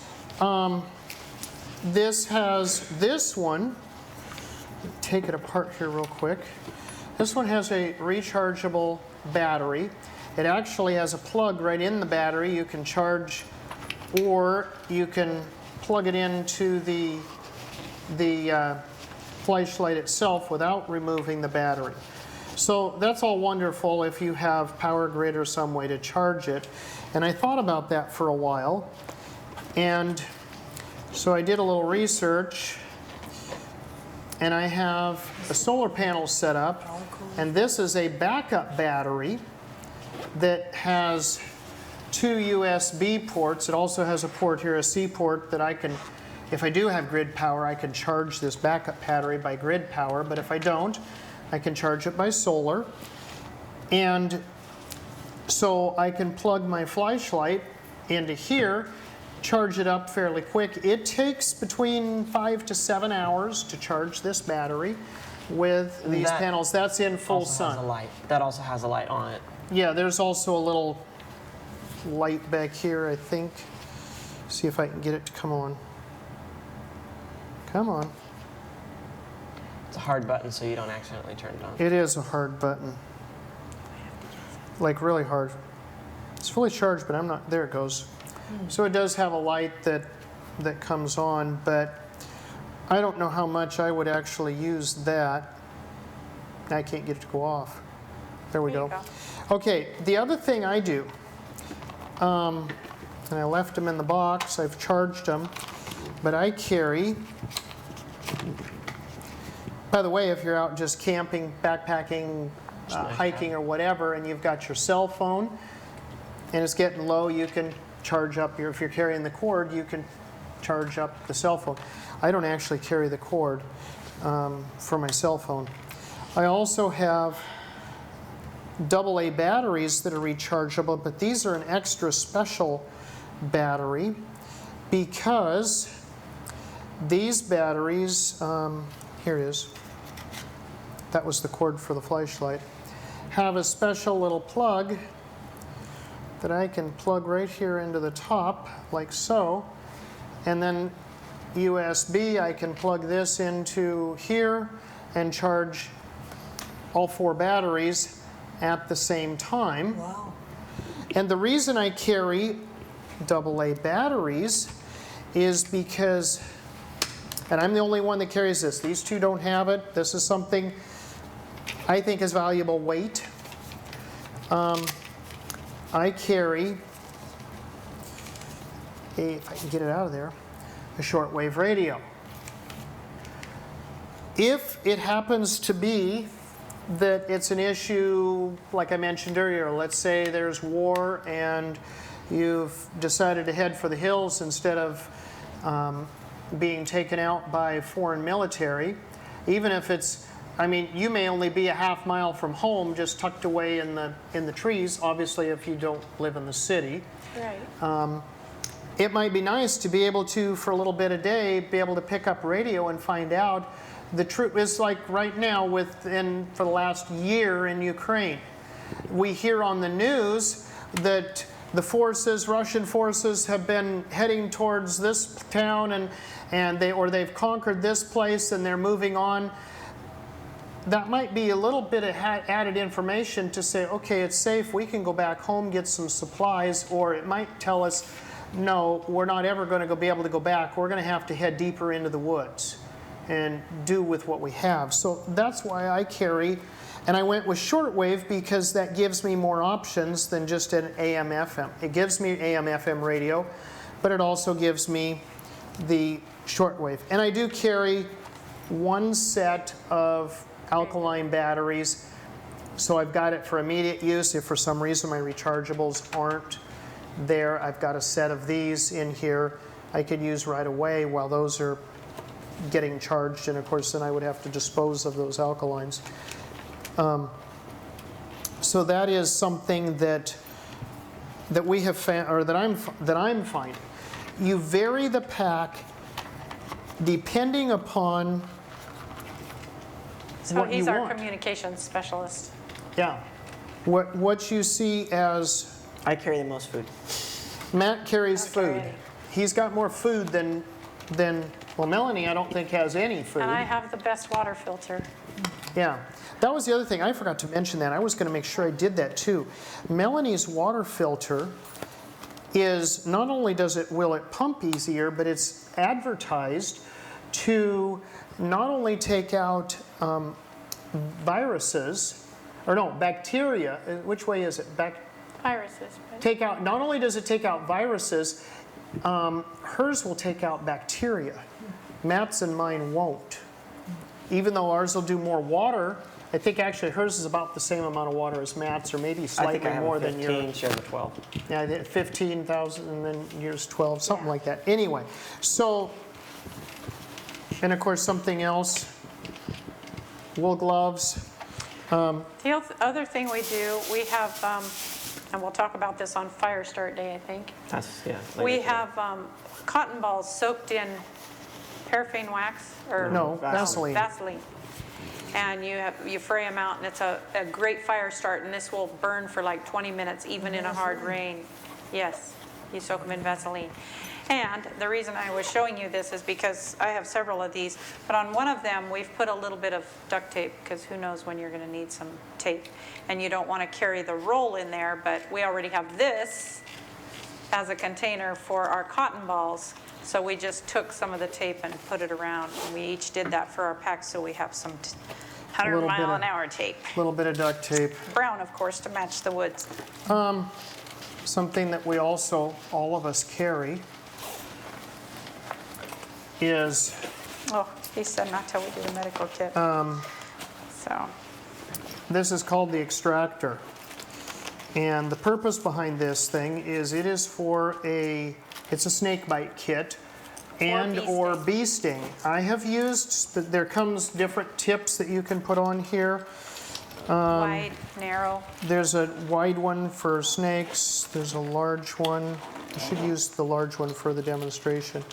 This has this one. Take it apart here real quick. This one has a rechargeable battery. It actually has a plug right in the battery. You can charge, or you can plug it into the flashlight itself without removing the battery. So that's all wonderful if you have power grid or some way to charge it. And I thought about that for a while. And so I did a little research, and I have a solar panel set up, and this is a backup battery that has 2 USB ports. It also has a port here, a C port, that I can, if I do have grid power, I can charge this backup battery by grid power, but if I don't, I can charge it by solar. And so I can plug my flashlight into here, charge it up fairly quick. It takes between 5 to 7 hours to charge this battery with these panels. That's in full also sun. has a light. That also has a light on it. Yeah, there's also a little light back here, I think. See if I can get it to come on. Come on. It's a hard button so you don't accidentally turn it on. It is a hard button. Like really hard. It's fully charged, but I'm not, there it goes. So it does have a light that comes on, but I don't know how much I would actually use that. I can't get it to go off. There we There you go. Okay, the other thing I do, and I left them in the box, I've charged them, but I carry, by the way, if you're out just camping, backpacking, hiking or whatever, and you've got your cell phone, and it's getting low, you can charge up if you're carrying the cord, you can charge up the cell phone. I don't actually carry the cord for my cell phone. I also have AA batteries that are rechargeable, but these are an extra special battery because these batteries, here it is, that was the cord for the flashlight, have a special little plug that I can plug right here into the top, like so, and then USB, I can plug this into here and charge all 4 batteries at the same time. Wow. And the reason I carry AA batteries is because, and I'm the only one that carries this, these two don't have it. This is something I think is valuable weight. I carry if I can get it out of there, a shortwave radio. If it happens to be that it's an issue, like I mentioned earlier, let's say there's war and you've decided to head for the hills instead of being taken out by foreign military, even if it's, I mean, you may only be a half mile from home, just tucked away in the trees, obviously if you don't live in the city. Right. It might be nice to be able to, for a little bit a day, be able to pick up radio and find out the truth. Is like right now for the last year in Ukraine. We hear on the news that the forces, Russian forces, have been heading towards this town and they've conquered this place and they're moving on. That might be a little bit of added information to say, okay, it's safe, we can go back home, get some supplies, or it might tell us, no, we're not ever going to be able to go back. We're going to have to head deeper into the woods and do with what we have. So that's why I carry, and I went with shortwave because that gives me more options than just an AM FM. It gives me AM FM radio, but it also gives me the shortwave. And I do carry one set of alkaline batteries, so I've got it for immediate use. If for some reason my rechargeables aren't there, I've got a set of these in here I could use right away while those are getting charged, and of course then I would have to dispose of those alkalines. So that is something that we have found, or that I'm finding. You vary the pack depending upon So what he's you our want. communications specialist. Yeah. What you see as I carry the most food. Matt carries food. Okay. He's got more food than well, Melanie I don't think has any food. And I have the best water filter. Yeah. That was the other thing. I forgot to mention that. I was going to make sure I did that too. Melanie's water filter is, not only will it pump easier, but it's advertised to not only take out viruses, or no, bacteria. Which way is it? Viruses. But Take out. Not only does it take out viruses, hers will take out bacteria. Matt's and mine won't. Even though ours will do more water, I think actually hers is about the same amount of water as Matt's, or maybe I slightly think I have more a than 15, yours. she has a 12. Yeah, I did 15,000 and then yours 12, something Yeah. like that. Anyway, so, and of course something else, wool gloves. the other thing we do, we have, and we'll talk about this on fire start day, I think. That's, yeah. later We today. have cotton balls soaked in paraffin wax or No, Vaseline. Vaseline. Vaseline. And you fray them out, and it's a great fire start, and this will burn for like 20 minutes, even in a hard rain. Yes, you soak them in Vaseline. And the reason I was showing you this is because I have several of these, but on one of them, we've put a little bit of duct tape, because who knows when you're gonna need some tape. And you don't wanna carry the roll in there, but we already have this as a container for our cotton balls. So we just took some of the tape and put it around. And we each did that for our packs, so we have some 100 little bit mile of- an hour tape. A little bit of duct tape. Brown, of course, to match the woods. Something that we also, all of us carry is, Oh, he said not till we do the medical kit. So, this is called the extractor. And the purpose behind this thing is it is for it's a snake bite kit and bee or sting. bee sting. I have used, there comes different tips that you can put on here. wide, narrow. There's a wide one for snakes, there's a large one. I should use the large one for the demonstration.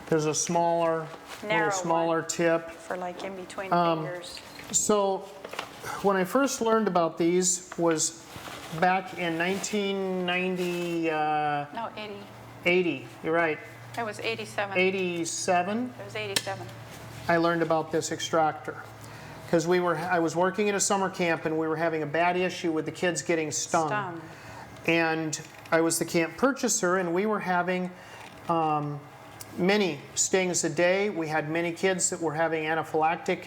There's a smaller, Narrow little smaller one. tip. For like in between fingers. So when I first learned about these was back in 1990, No, 80. 80, you're right, It was 87. 87, It was 87. I learned about this extractor. Because I was working at a summer camp and we were having a bad issue with the kids getting stung. And I was the camp purchaser and we were having many stings a day. We had many kids that were having anaphylactic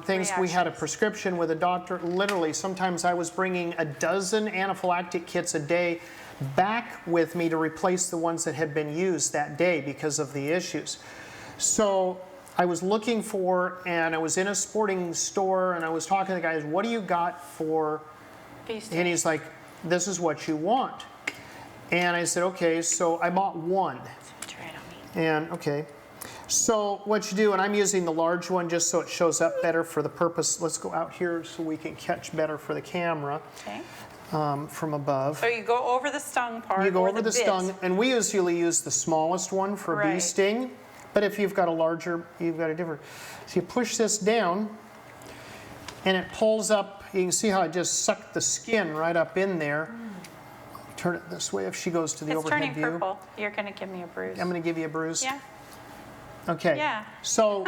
things. We had a Reactions. prescription with a doctor. Literally, sometimes I was bringing a dozen anaphylactic kits a day back with me to replace the ones that had been used that day because of the issues. So I was looking for, and I was in a sporting store and I was talking to the guys, what do you got for, Bee sting. and he's like, this is what you want. And I said, okay, so I bought one. Try it on me. And, okay. So what you do, and I'm using the large one just so it shows up better for the purpose. Let's go out here so we can catch better for the camera Okay. from above. So you go over the stung part. You go or over the bit. stung, and we usually use the smallest one for a bee Right. sting. But if you've got a larger, you've got a different. So you push this down, and it pulls up. You can see how it just sucked the skin right up in there. Turn it this way if she goes to the It's overhead turning view. purple. You're going to give me a bruise. I'm going to give you a bruise. Yeah. Okay. Yeah. So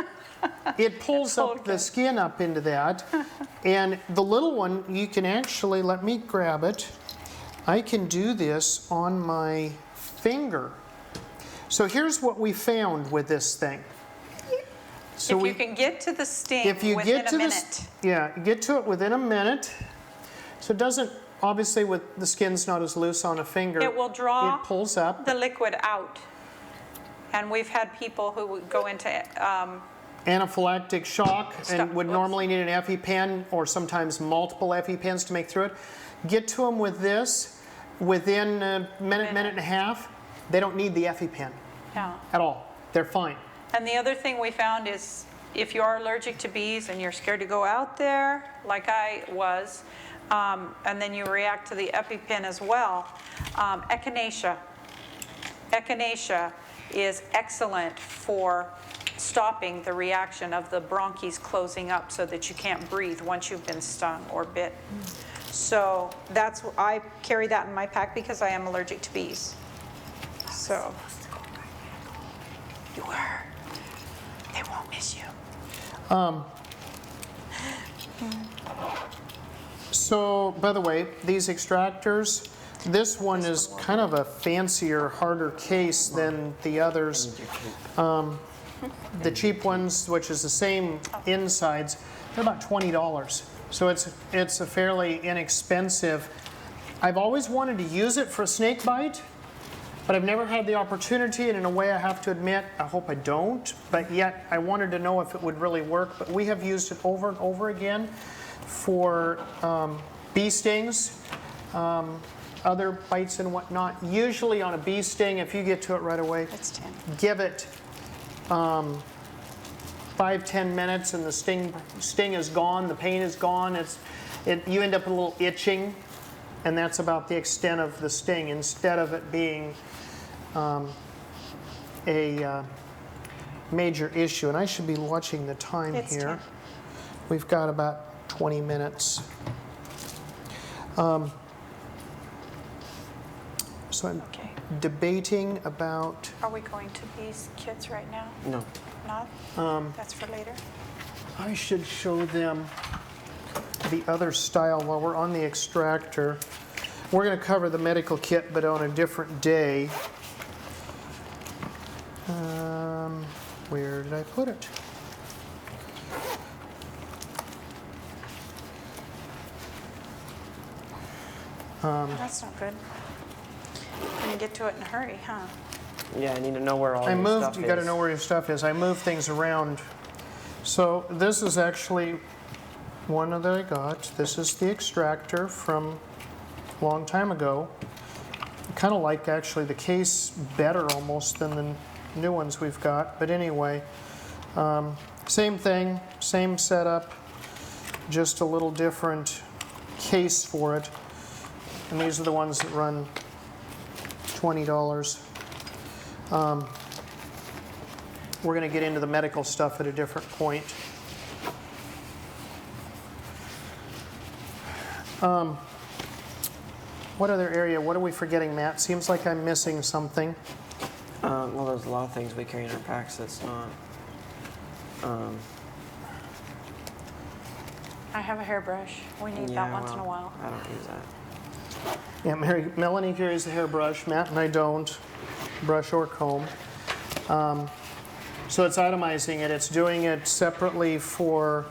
it pulls up Okay. the skin up into that. And the little one, you can actually, let me grab it. I can do this on my finger. So here's what we found with this thing. So If you can get to the sting if you within get a to minute. get to it within a minute. So it doesn't, obviously with the skin's not as loose on a finger. It will draw It pulls up. the liquid out. And we've had people who would go into, Anaphylactic shock and would Whoops. normally need an EpiPen or sometimes multiple EpiPens to make through it. Get to them with this within a minute and a half. They don't need the EpiPen yeah. at all. They're fine. And the other thing we found is if you are allergic to bees and you're scared to go out there, like I was, and then you react to the EpiPen as well, echinacea. Echinacea is excellent for stopping the reaction of the bronchs closing up so that you can't breathe once you've been stung or bit. So I carry that in my pack because I am allergic to bees. So. You were. They won't miss you. So, by the way, these extractors, this one is kind of a fancier, harder case than the others. The cheap ones, which is the same insides, they're about $20. So it's a fairly inexpensive. I've always wanted to use it for a snake bite, but I've never had the opportunity, and in a way I have to admit, I hope I don't, but yet I wanted to know if it would really work. But we have used it over and over again for bee stings, other bites and whatnot. Usually on a bee sting, if you get to it right away, It's 10. give it 5-10 minutes and the sting is gone, the pain is gone. You end up with a little itching, and that's about the extent of the sting, instead of it being a major issue. And I should be watching the time It's here. 10. We've got about 20 minutes. So I'm Okay. debating about, Are we going to these kits right now? No. Not? That's for later? I should show them the other style while we're on the extractor. We're going to cover the medical kit, but on a different day. Where did I put it? That's not good. Gonna get to it in a hurry, huh? Yeah, I need to know where all I your moved, stuff you got to is. know where your stuff is. I moved things around. So this is actually one that I got. This is the extractor from a long time ago. I kind of like actually the case better almost than the new ones we've got. But anyway, same thing, same setup, just a little different case for it. And these are the ones that run $20. We're going to get into the medical stuff at a different point. What other area? What are we forgetting, Matt? Seems like I'm missing something. Well, there's a lot of things we carry in our packs that's not. I have a hairbrush. We need that once in a while. I don't use that. Yeah, Melanie carries the hairbrush. Matt and I don't, brush or comb. So it's itemizing it. It's doing it separately for.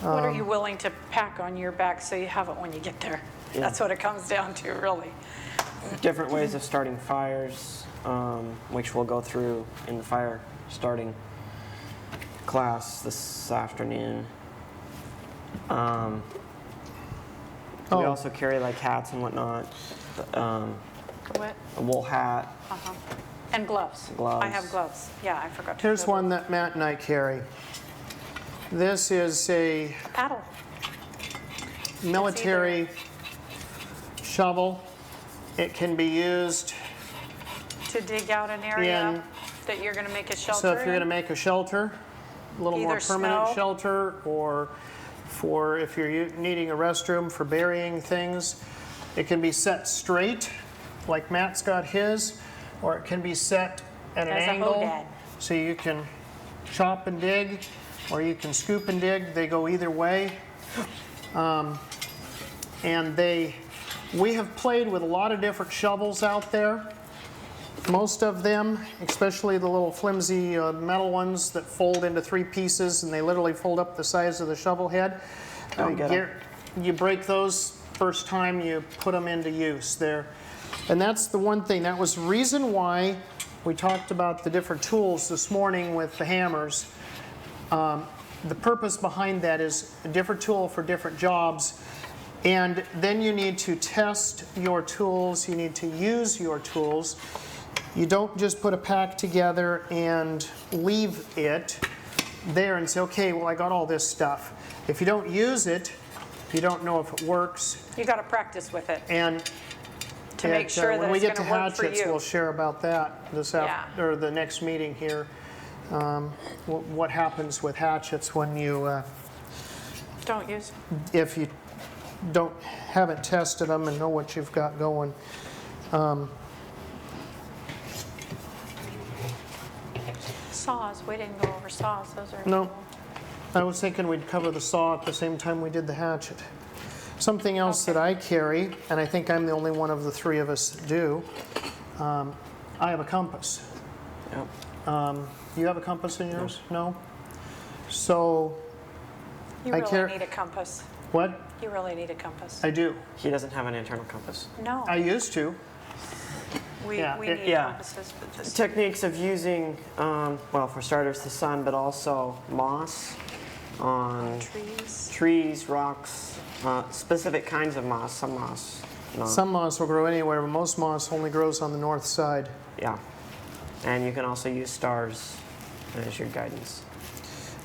What are you willing to pack on your back so you have it when you get there? Yeah. That's what it comes down to, really. Different ways of starting fires, which we'll go through in the fire starting class this afternoon. We also carry like hats and whatnot. What? A wool hat. Uh-huh. And gloves. Gloves. I have gloves. Yeah, I forgot to. Here's put one that Matt and I carry. This is a paddle. military shovel. It can be used. To dig out an area In- that you're going to make a shelter So if you're going to in. make a shelter, a little more Either permanent snow. shelter, or for if you're needing a restroom for burying things, it can be set straight, like Matt's got his, or it can be set at an As a angle, hodad. so you can chop and dig, or you can scoop and dig. They go either way. And we have played with a lot of different shovels out there. Most of them, especially the little flimsy metal ones that fold into 3 pieces and they literally fold up the size of the shovel head. Oh, you got 'em. You break those first time you put them into use there. And that's the one thing. That was the reason why we talked about the different tools this morning with the hammers. The purpose behind that is a different tool for different jobs. And then you need to test your tools. You need to use your tools. You don't just put a pack together and leave it there and say, okay, well, I got all this stuff. If you don't use it, you don't know if it works. You got to practice with it And to make sure that when we it's get going to to work for hatchets, we'll you. share about that or the next meeting here. What happens with hatchets when you, Don't use. if you haven't tested them and know what you've got going. Saws. We didn't go over saws. Those are. No, I was thinking we'd cover the saw at the same time we did the hatchet. Something else that I carry, and I think I'm the only one of the 3 of us that do, I have a compass. Yep. You have a compass in yours? No? So, You I really care- need a compass. what? You really need a compass. I do. He doesn't have an internal compass. No, I used to. we yeah, we it- need yeah. compasses, but just, Techniques of using, well, for starters, the sun, but also moss on trees. trees, rocks, specific kinds of moss, some moss. Not. Some moss will grow anywhere, but most moss only grows on the north side. Yeah. And you can also use stars as your guidance.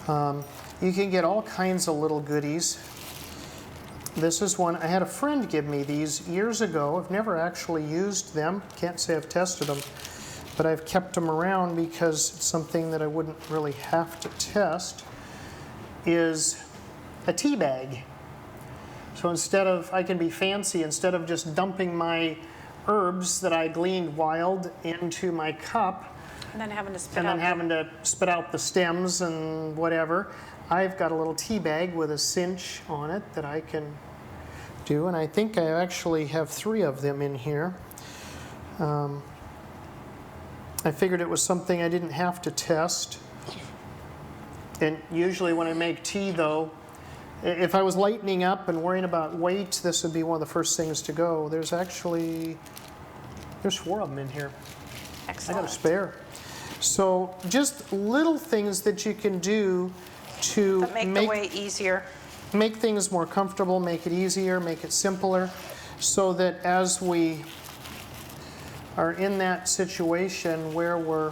You can get all kinds of little goodies. This is one, I had a friend give me these years ago. I've never actually used them. Can't say I've tested them, but I've kept them around because it's something that I wouldn't really have to test, is a tea bag. So instead of, I can be fancy, instead of just dumping my herbs that I gleaned wild into my cup, And then having to spit and out. then having to spit out the stems and whatever, I've got a little tea bag with a cinch on it that I can do, and I think I actually have 3 of them in here. I figured it was something I didn't have to test. And usually when I make tea though, if I was lightening up and worrying about weight, this would be one of the first things to go. There's 4 of them in here. I got Excellent. a spare. So just little things that you can do to That make the way easier. make things more comfortable, make it easier, make it simpler, so that as we are in that situation where we're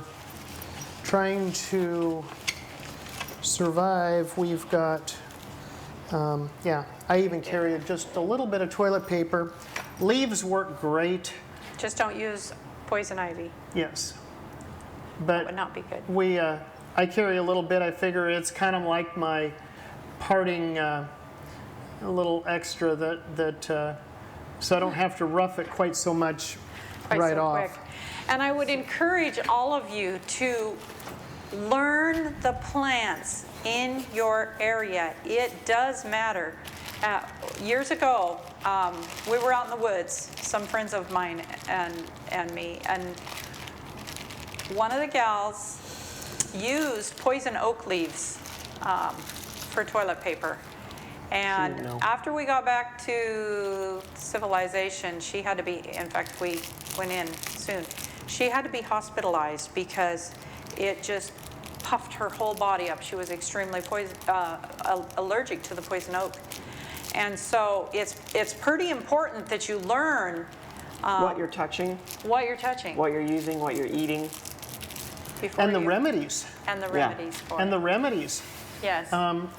trying to survive, we've got, yeah, I even carry just a little bit of toilet paper. Leaves work great, Just don't use poison ivy. yes. That would But not be good. I carry a little bit. I figure it's kind of like my parting, a little extra so I don't have to rough it quite so much Quite right so off. quick. And I would encourage all of you to learn the plants in your area. It does matter. Years ago, we were out in the woods, some friends of mine and me, and one of the gals used poison oak leaves for toilet paper. And No. after we got back to civilization, she had to be, in fact, we went in soon, she had to be hospitalized because it just puffed her whole body up. She was extremely allergic to the poison oak. And so it's pretty important that you learn What you're touching, what you're touching what you're using, what you're eating. before And the you- remedies. and the Yeah. remedies for And it. the remedies. Yes.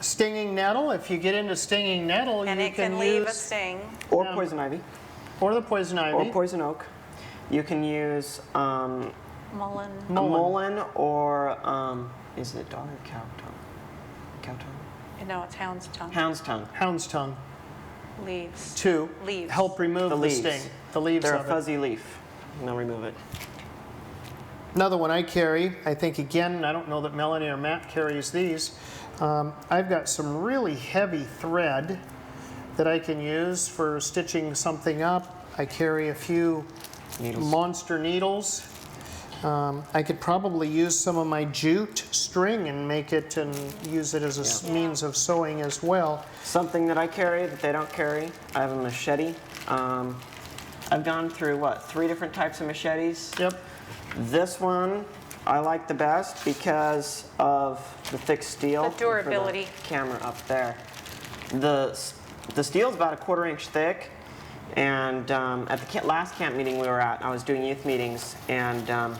Stinging nettle, if you get into stinging nettle, And you it can leave a use, sting. Or poison ivy. or the poison Or ivy. poison oak. You can use Mullein. a mullein or, is it dog or cow tongue? Cow tongue? No, it's hound's tongue. Hound's tongue. Hound's tongue Leaves. to Leaves. help remove The the leaves. sting. The leaves They're a of it. fuzzy leaf. And they'll remove it. Another one I carry, I think again, I don't know that Melanie or Matt carries these. I've got some really heavy thread that I can use for stitching something up. I carry a few Needles. monster needles. I could probably use some of my jute string and make it and use it as a Yeah. means of sewing as well. Something that I carry that they don't carry, I have a machete. I've gone through, 3 different types of machetes? Yep. This one I like the best because of the thick steel. The durability. For the camera up there. The steel's about a 1/4 inch thick, and at the last camp meeting we were at, I was doing youth meetings, and a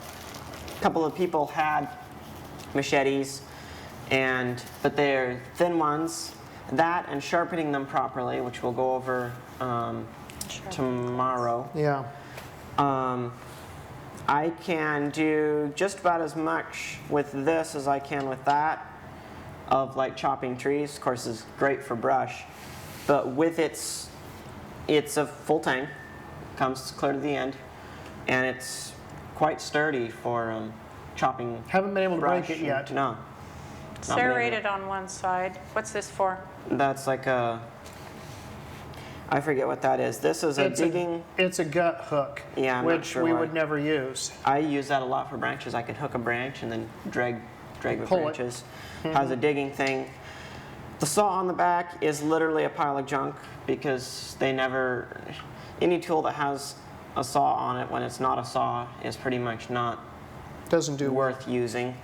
couple of people had machetes, but they're thin ones. That and sharpening them properly, which we'll go over tomorrow. Yeah. I can do just about as much with this as I can with that, of like chopping trees. Of course, it's great for brush, but with it's a full tang, comes clear to the end, and it's quite sturdy for chopping. Haven't been able to break brush it yet. No. Serrated on one side. What's this for? That's like a. I forget what that is. This is a It's digging. It's a gut hook, Yeah, I'm not which sure we why. would never use. I use that a lot for branches. I can hook a branch and then drag the Pull it. branches. Has a digging thing. The saw on the back is literally a pile of junk because they never. Any tool that has a saw on it when it's not a saw is pretty much not Doesn't do work. worth using.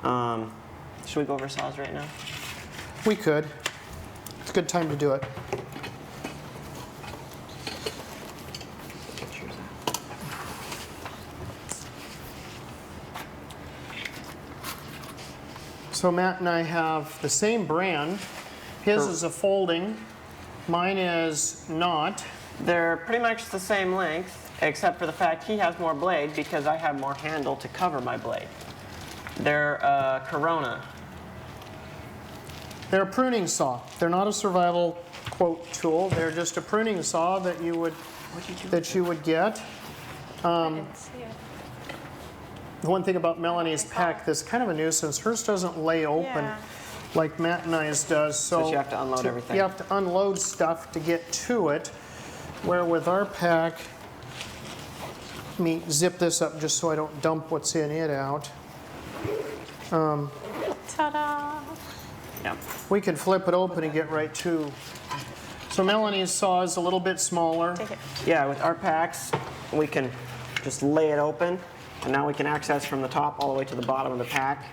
Should we go over saws right now? We could. It's a good time to do it. So Matt and I have the same brand. His Sure. is a folding, mine is not. They're pretty much the same length, except for the fact he has more blade because I have more handle to cover my blade. They're Corona. They're a pruning saw. They're not a survival quote tool. They're just a pruning saw that you would get. I didn't see it. The one thing about Melanie's pack that's kind of a nuisance, hers doesn't lay open Yeah. like Matt and I's does. So you have to unload everything. You have to unload stuff to get to it. Where with our pack, let me zip this up just so I don't dump what's in it out. Ta-da! Yeah. We can flip it open and get right to. So Melanie's saw is a little bit smaller. Take it. Yeah, with our packs, we can just lay it open, and now we can access from the top all the way to the bottom of the pack,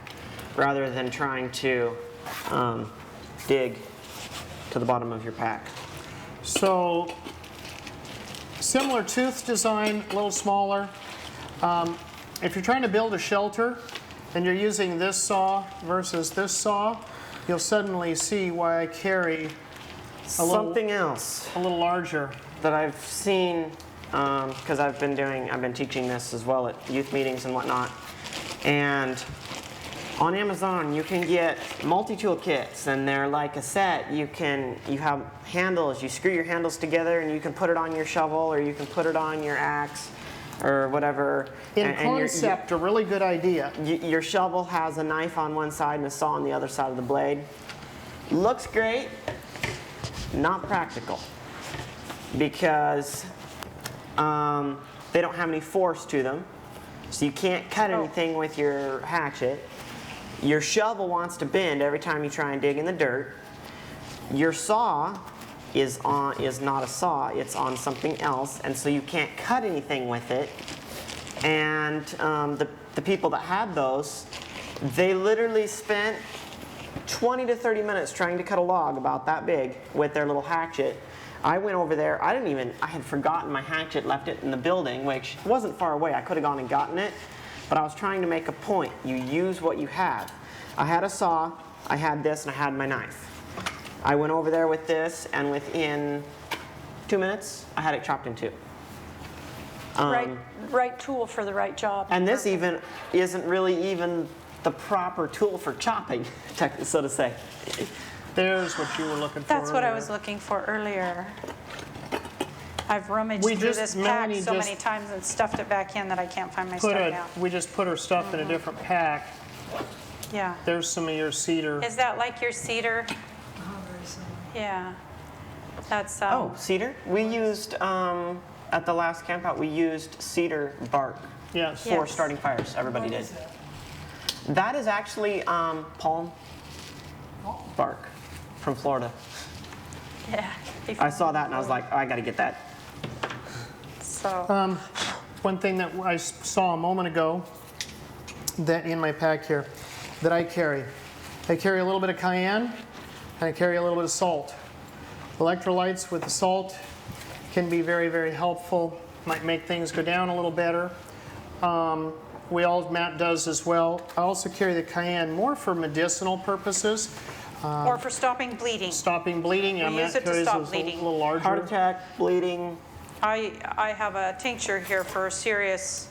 rather than trying to dig to the bottom of your pack. So similar tooth design, a little smaller. If you're trying to build a shelter and you're using this saw versus this saw, you'll suddenly see why I carry Something else a little larger. that I've seen, because I've been teaching this as well at youth meetings and whatnot, and on Amazon you can get multi-tool kits, and they're like a set. You have handles, you screw your handles together and you can put it on your shovel or you can put it on your axe or whatever. In And your- concept, a really good idea. your shovel has a knife on one side and a saw on the other side of the blade. Looks great, not practical, because they don't have any force to them, so you can't cut anything with your hatchet. Your shovel wants to bend every time you try and dig in the dirt. Your saw is not a saw, it's on something else, and so you can't cut anything with it. And the people that had those, they literally spent 20 to 30 minutes trying to cut a log about that big with their little hatchet. I went over there, I had forgotten my hatchet, left it in the building, which wasn't far away. I could have gone and gotten it, but I was trying to make a point. You use what you have. I had a saw, I had this, and I had my knife. I went over there with this, and within 2 minutes, I had it chopped in two. Right tool for the right job. And this even isn't really even the proper tool for chopping, so to say. There's what you were looking for. That's what I earlier. was looking for earlier. I've rummaged We through just- this pack Melanie so just many times and stuffed it back in that I can't find my stuff now. We just put her stuff in a different pack. Yeah. There's some of your cedar. Is that like your cedar? Very similar. Yeah. That's, Oh, cedar? We used, at the last camp out, we used cedar bark Yes. for Yes. starting fires. Everybody What did. is that? That is actually palm bark from Florida. yeah. I saw that and I was like, oh, I gotta get that. So, One thing that I saw a moment ago that in my pack here that I carry a little bit of cayenne and I carry a little bit of salt. Electrolytes with the salt can be very, very helpful. Might make things go down a little better. Matt does as well. I also carry the cayenne more for medicinal purposes, or for stopping bleeding. stopping bleeding. Yeah, We Matt use it to carries stop those bleeding. a little larger. Heart attack, bleeding. I have a tincture here for serious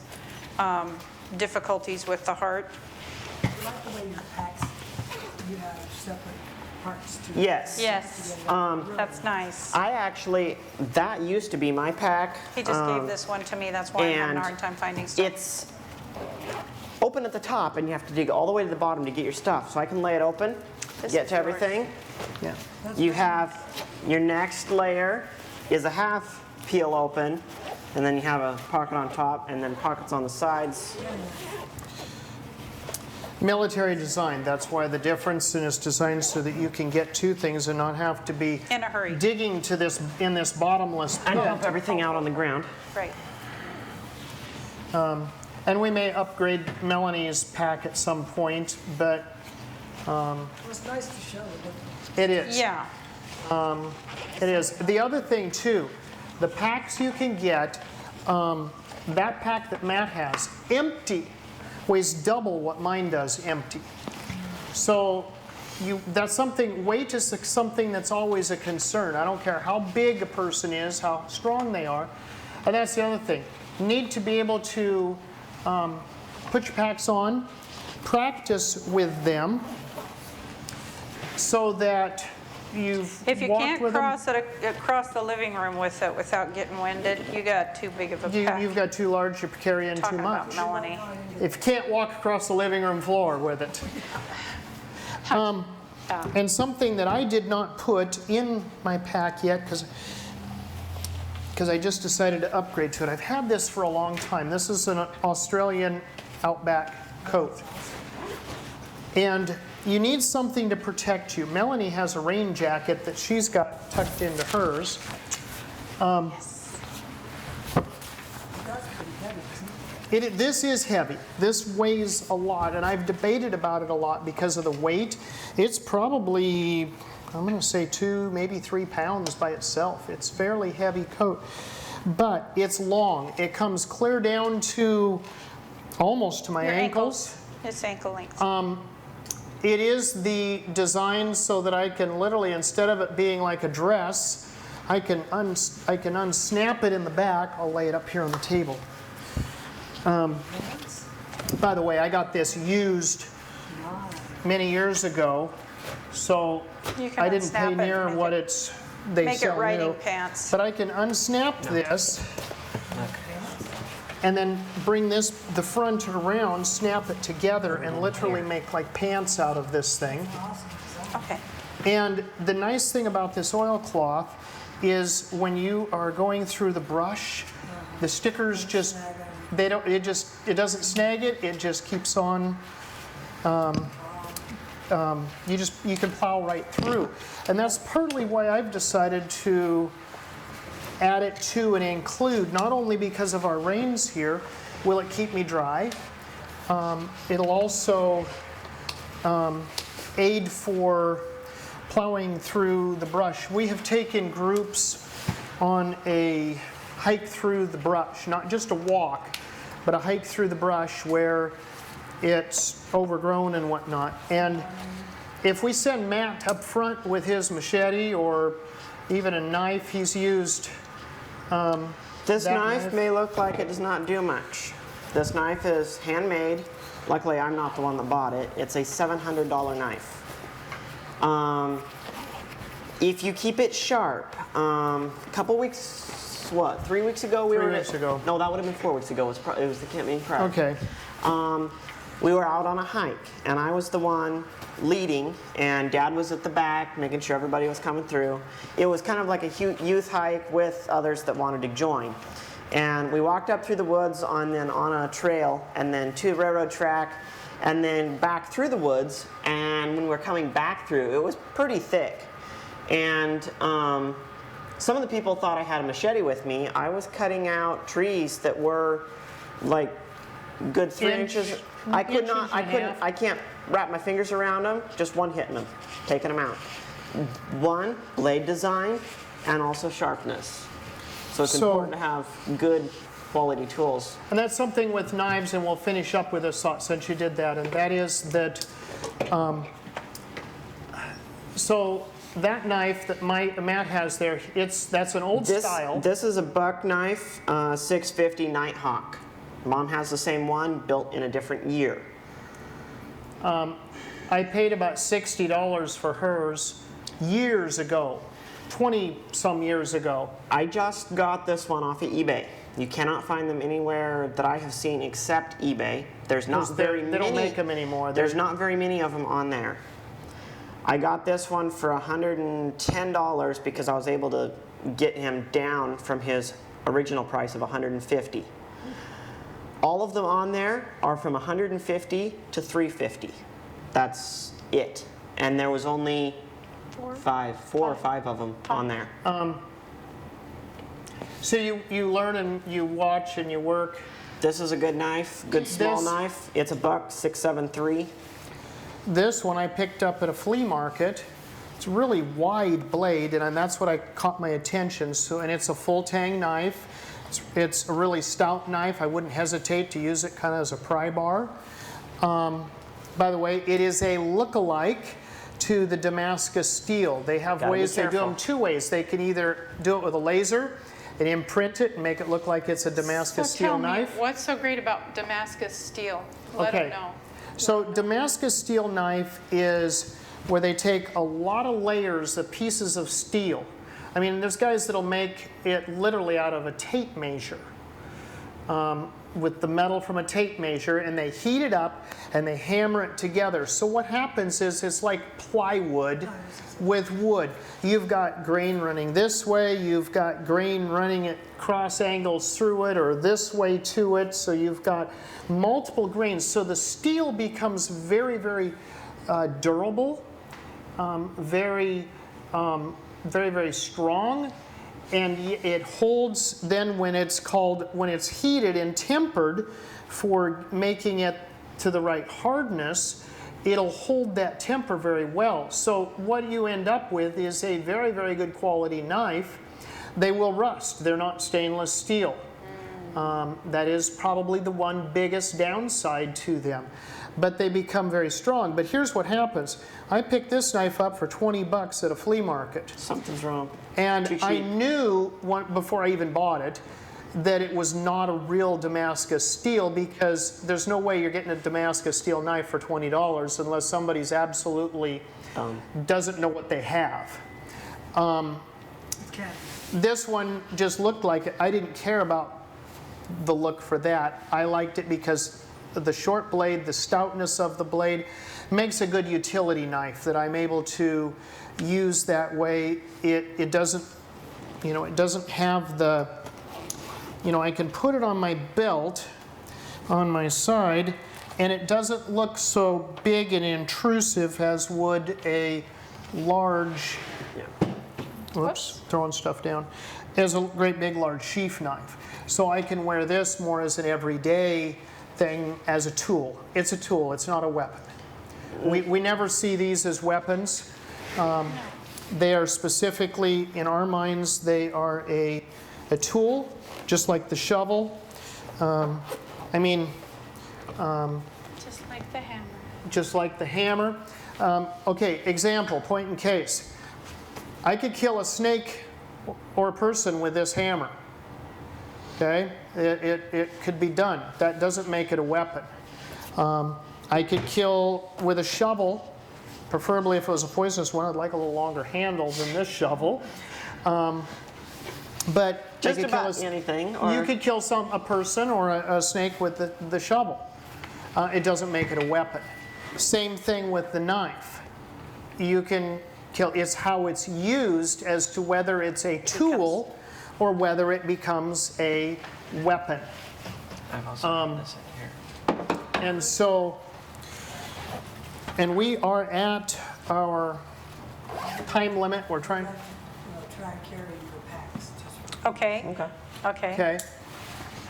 difficulties with the heart. I like the way your packs, you have separate parts to it. Yes. Yes, that's nice. That used to be my pack. He just gave this one to me, that's why I'm having a and hard time finding stuff. It's open at the top and you have to dig all the way to the bottom to get your stuff. So I can lay it open, This get is to yours. everything. Yeah. You have your next layer is a half peel open, and then you have a pocket on top and then pockets on the sides. Military design, that's why the difference, and it's designed so that you can get to things and not have to be In a hurry. digging to this in this bottomless And pit. dump everything out on the ground. Right. And we may upgrade Melanie's pack at some point, but It was nice to show it. it is. Yeah. It is. The other thing too, the packs you can get, that pack that Matt has, empty, weighs double what mine does empty. So that's something, weight is something that's always a concern. I don't care how big a person is, how strong they are. And that's the other thing. You need to be able to put your packs on, practice with them, so that you've If you walked can't with them. cross the living room with it without getting winded, you got too big of a pack. You've got too large, you're carrying too Talking about much. Melanie. If you can't walk across the living room floor with it. And something that I did not put in my pack yet, because I just decided to upgrade to it. I've had this for a long time. This is an Australian Outback coat. And you need something to protect you. Melanie has a rain jacket that she's got tucked into hers. This is heavy. This weighs a lot, and I've debated about it a lot because of the weight. It's probably, I'm going to say 2, maybe 3 pounds by itself. It's a fairly heavy coat, but it's long. It comes clear down to almost to my Your ankles. It's ankle length. It is the design so that I can literally, instead of it being like a dress, I can unsnap it in the back. I'll lay it up here on the table. By the way, I got this used many years ago, so You can I didn't unsnap pay it, near make what it- they Make it sell riding new. pants. But I can unsnap this and then bring the front around, snap it together, and literally make like pants out of this thing. Okay. And the nice thing about this oilcloth is when you are going through the brush, the stickers just, it doesn't snag it, it just keeps on, you can plow right through. And that's partly why I've decided to add it to and include, not only because of our rains here, will it keep me dry, it'll also aid for plowing through the brush. We have taken groups on a hike through the brush, not just a walk, but a hike through the brush where it's overgrown and whatnot. And if we send Matt up front with his machete or even a knife he's used, This that knife may look like it does not do much. This knife is handmade. Luckily, I'm not the one that bought it. It's a $700 knife. If you keep it sharp, a couple weeks, 3 weeks ago? 3 weeks ago. No, that would have been 4 weeks ago. It was the camping prior. okay. We were out on a hike, and I was the one leading, and Dad was at the back, making sure everybody was coming through. It was kind of like a youth hike with others that wanted to join. And we walked up through the woods on a trail, and then to the railroad track, and then back through the woods. And when we were coming back through, it was pretty thick. And some of the people thought I had a machete with me. I was cutting out trees that were like good 3 inches. I can't wrap my fingers around them. Just one hitting them, taking them out. One, blade design, and also sharpness. So it's important to have good quality tools. And that's something with knives, and we'll finish up with this since you did that, and that is that, so that knife that Matt has there, that's an old style. This is a buck knife, 650 Nighthawk. Mom has the same one, built in a different year. I paid about $60 for hers years ago, 20-some years ago. I just got this one off of eBay. You cannot find them anywhere that I have seen except eBay. There's not very many. They don't make them anymore. There's not very many of them on there. I got this one for $110 because I was able to get him down from his original price of 150. All of them on there are from 150 to 350. That's it. And there was only four or five of them on there. So you learn and you watch and you work. This is a good knife, good small knife. It's a buck 673. This one I picked up at a flea market. It's a really wide blade, and that's what caught my attention. So, and it's a full tang knife. It's a really stout knife. I wouldn't hesitate to use it kind of as a pry bar. By the way, it is a look-alike to the Damascus steel. They have ways, they do them two ways. They can either do it with a laser and imprint it and make it look like it's a Damascus steel knife. What's so great about Damascus steel? Let them know. So Damascus steel knife is where they take a lot of layers of pieces of steel. I mean, there's guys that'll make it literally out of a tape measure, with the metal from a tape measure, and they heat it up and they hammer it together. So what happens is it's like plywood with wood. You've got grain running this way, you've got grain running at cross angles through it, or this way to it, so you've got multiple grains. So the steel becomes very, very durable, very, very strong, and it holds then when it's heated and tempered for making it to the right hardness, it'll hold that temper very well. So what you end up with is a very, very good quality knife. They will rust. They're not stainless steel. That is probably the one biggest downside to them. But they become very strong. But here's what happens. I picked this knife up for 20 bucks at a flea market. Something's wrong. And I knew before I even bought it that it was not a real Damascus steel, because there's no way you're getting a Damascus steel knife for $20 unless somebody's absolutely doesn't know what they have. This one just looked like it. I didn't care about the look for that. I liked it because the short blade, the stoutness of the blade makes a good utility knife that I'm able to use that way. It doesn't, it doesn't have the, I can put it on my belt on my side, and it doesn't look so big and intrusive as would a large, throwing stuff down, as a great big large sheath knife. So I can wear this more as an everyday thing, as a tool. It's a tool, it's not a weapon. We never see these as weapons. They are specifically, in our minds, they are a tool, just like the shovel. Just like the hammer. Just like the hammer. Okay, example, point in case. I could kill a snake or a person with this hammer. Okay, it could be done. That doesn't make it a weapon. I could kill with a shovel, preferably if it was a poisonous one. I'd like a little longer handle than this shovel. But just about anything. Or you could kill a person or a snake with the shovel. It doesn't make it a weapon. Same thing with the knife. You can kill. It's how it's used as to whether it's a tool or whether it becomes a weapon. I've also got this in here. And so, and we are at our time limit. We're trying. Try carrying your packs. Okay. Okay.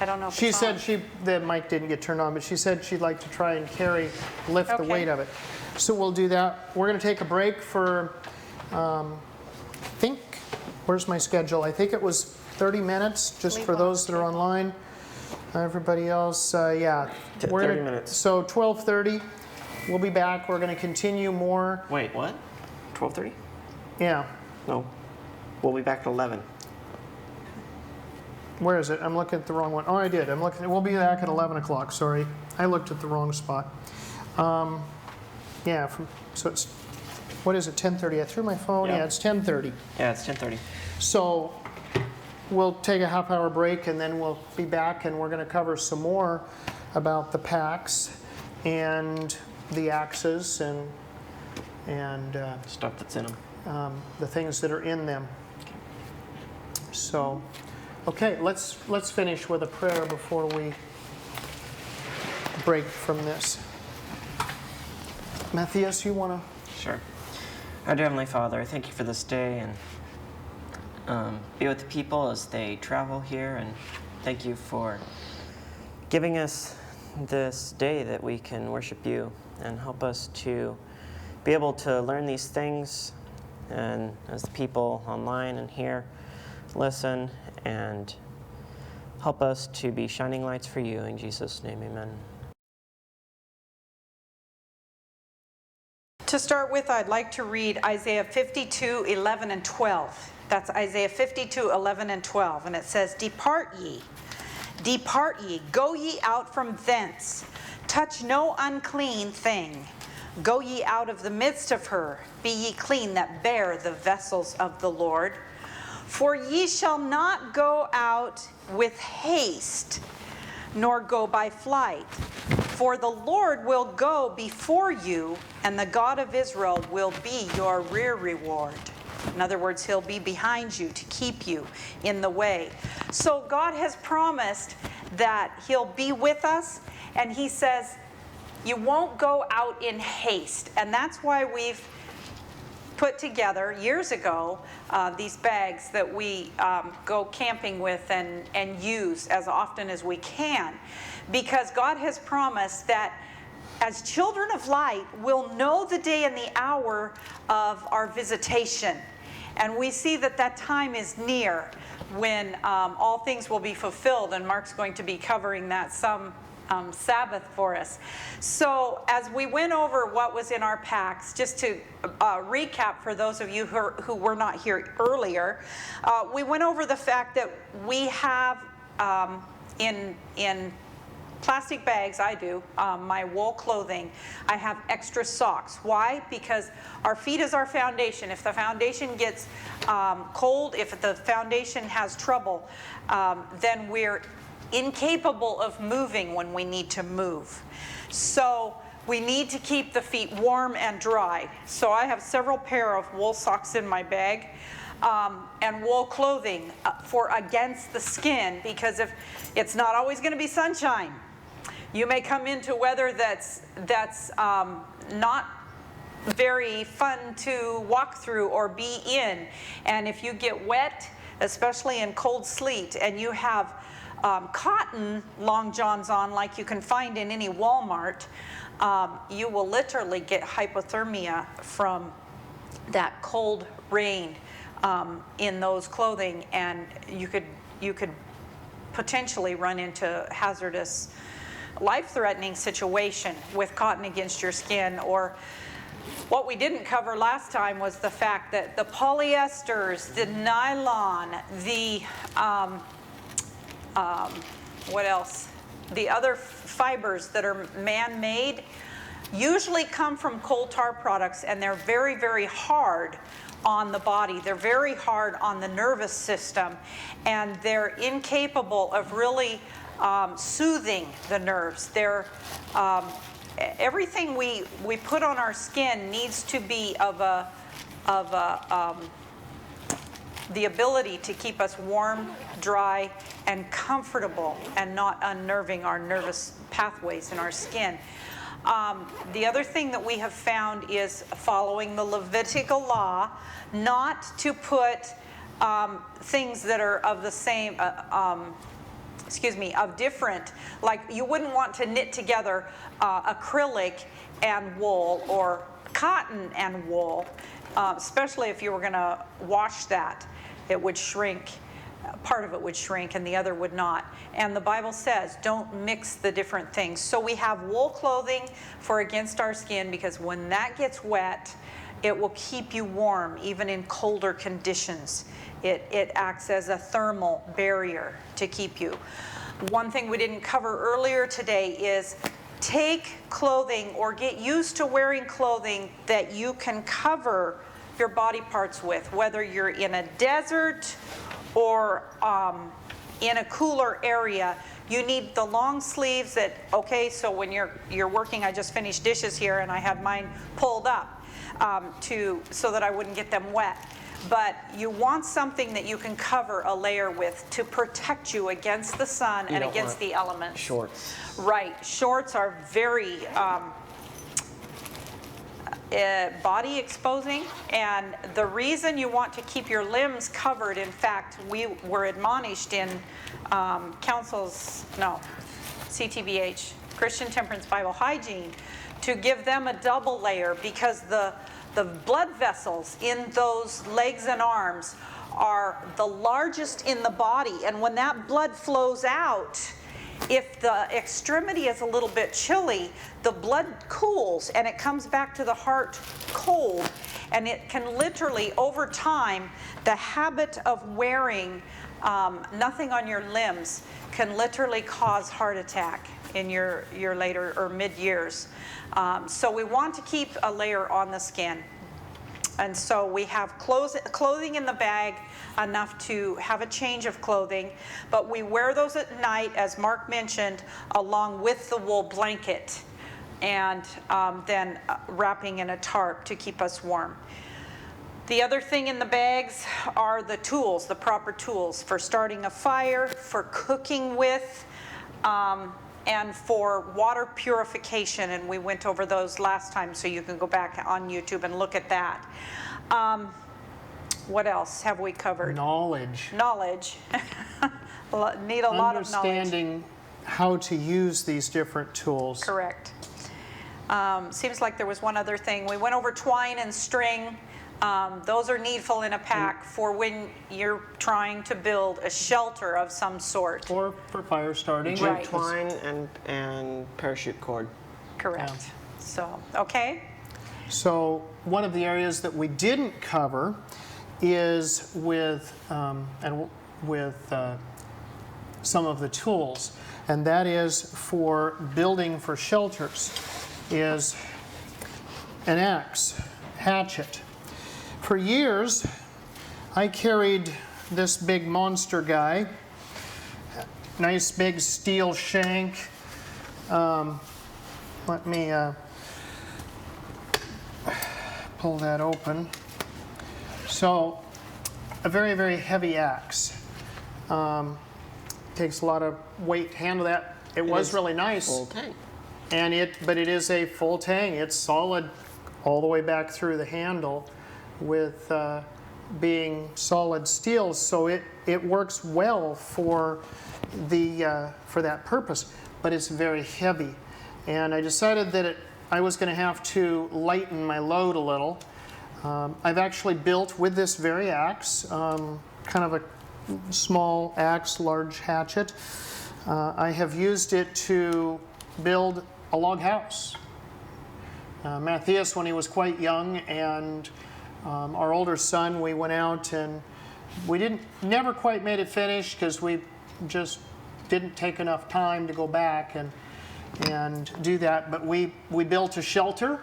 I don't know if She it's said on. the mic didn't get turned on, but she said she'd like to try and lift the Okay. weight of it. So we'll do that. We're going to take a break for, where's my schedule? I think it was 30 minutes, just for those that are online. Everybody else, yeah. 30 minutes. So 12:30, we'll be back. We're going to continue more. Wait, what? 12:30? Yeah. No. We'll be back at 11. Where is it? I'm looking at the wrong one. Oh, I did. We'll be back at 11 o'clock. Sorry. I looked at the wrong spot. Yeah, so it's, what is it, 10:30? I threw my phone. Yeah. Yeah, it's 10:30. Yeah, it's 10:30. So we'll take a half-hour break, and then we'll be back, and we're going to cover some more about the packs and the axes and Stuff that's in them. the things that are in them. So, okay, let's finish with a prayer before we break from this. Matthias, you want to? Sure. Our dear Heavenly Father, I thank you for this day, and be with the people as they travel here, and thank you for giving us this day that we can worship you, and help us to be able to learn these things, and as the people online and here listen, and help us to be shining lights for you. In Jesus' name, amen. To start with, I'd like to read Isaiah 52, 11 and 12. That's Isaiah 52, 11 and 12. And it says, Depart ye, go ye out from thence. Touch no unclean thing. Go ye out of the midst of her. Be ye clean that bear the vessels of the Lord. For ye shall not go out with haste, nor go by flight. For the Lord will go before you, and the God of Israel will be your rear reward. In other words, he'll be behind you to keep you in the way. So God has promised that he'll be with us, and he says, you won't go out in haste. And that's why we've put together years ago these bags that we go camping with and use as often as we can, because God has promised that as children of light, we'll know the day and the hour of our visitation. And we see that that time is near when all things will be fulfilled, and Mark's going to be covering that some Sabbath for us. So as we went over what was in our packs, just to recap for those of you who were not here earlier, we went over the fact that we have in plastic bags, I do, my wool clothing, I have extra socks. Why? Because our feet is our foundation. If the foundation gets cold, if the foundation has trouble, then we're incapable of moving when we need to move. So we need to keep the feet warm and dry. So I have several pair of wool socks in my bag, and wool clothing for against the skin, because if it's not always going to be sunshine, you may come into weather that's not very fun to walk through or be in. And if you get wet, especially in cold sleet, and you have cotton long johns on like you can find in any Walmart, you will literally get hypothermia from that cold rain in those clothing, and you could potentially run into hazardous, life-threatening situation with cotton against your skin. Or what we didn't cover last time was the fact that the polyesters, the nylon, the what else? The other fibers that are man-made usually come from coal tar products, and they're very, very hard on the body. They're very hard on the nervous system, and they're incapable of really soothing the nerves. They're everything we put on our skin needs to be of the ability to keep us warm, dry, and comfortable, and not unnerving our nervous pathways in our skin. The other thing that we have found is, following the Levitical law, not to put things that are of the same, of different, like you wouldn't want to knit together acrylic and wool, or cotton and wool, especially if you were going to wash that. It would shrink. Part of it would shrink and the other would not. And the Bible says don't mix the different things. So we have wool clothing for against our skin, because when that gets wet, it will keep you warm even in colder conditions. It acts as a thermal barrier to keep you. One thing we didn't cover earlier today is take clothing, or get used to wearing clothing that you can cover your body parts with, whether you're in a desert or in a cooler area. You need the long sleeves that, okay, so when you're working, I just finished dishes here and I had mine pulled up so that I wouldn't get them wet. But you want something that you can cover a layer with to protect you against the sun and against the elements. Shorts. Right. Shorts are very body exposing, and the reason you want to keep your limbs covered, in fact, we were admonished in CTBH, Christian Temperance Bible Hygiene, to give them a double layer because the blood vessels in those legs and arms are the largest in the body, and when that blood flows out, if the extremity is a little bit chilly, the blood cools and it comes back to the heart cold, and it can literally, over time, the habit of wearing nothing on your limbs can literally cause heart attack in your later or mid years. So we want to keep a layer on the skin. And so we have clothing in the bag, enough to have a change of clothing, but we wear those at night, as Mark mentioned, along with the wool blanket, and then wrapping in a tarp to keep us warm. The other thing in the bags are the tools, the proper tools for starting a fire, for cooking with, and for water purification, and we went over those last time, so you can go back on YouTube and look at that. What else have we covered? Knowledge. Knowledge. Need a lot of knowledge. Understanding how to use these different tools. Correct. Seems like there was one other thing. We went over twine and string. Those are needful in a pack for when you're trying to build a shelter of some sort. Or for fire starting. Right. Jute twine and parachute cord. Correct. Yeah. So, okay. So one of the areas that we didn't cover is with some of the tools, and that is for building for shelters, is an axe, hatchet. For years, I carried this big monster guy, nice big steel shank. Let me pull that open. So, a very, very heavy axe. Takes a lot of weight to handle that. It was really nice. Full tank. But it is a full tang. It's solid all the way back through the handle, with being solid steel, so it works well for that purpose. But it's very heavy, and I decided that I was going to have to lighten my load a little. I've actually built with this very axe, kind of a small axe, large hatchet. I have used it to build a log house. Matthias, when he was quite young, and our older son, we went out and we never quite made it finished because we just didn't take enough time to go back and do that. But we built a shelter,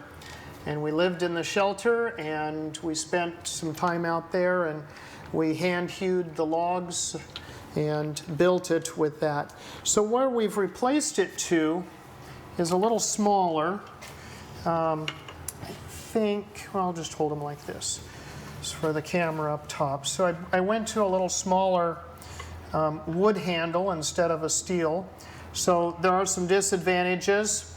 and we lived in the shelter, and we spent some time out there, and we hand-hewed the logs and built it with that. So where we've replaced it to is a little smaller. I think, well, I'll just hold them like this. It's for the camera up top. So I went to a little smaller wood handle instead of a steel. So there are some disadvantages.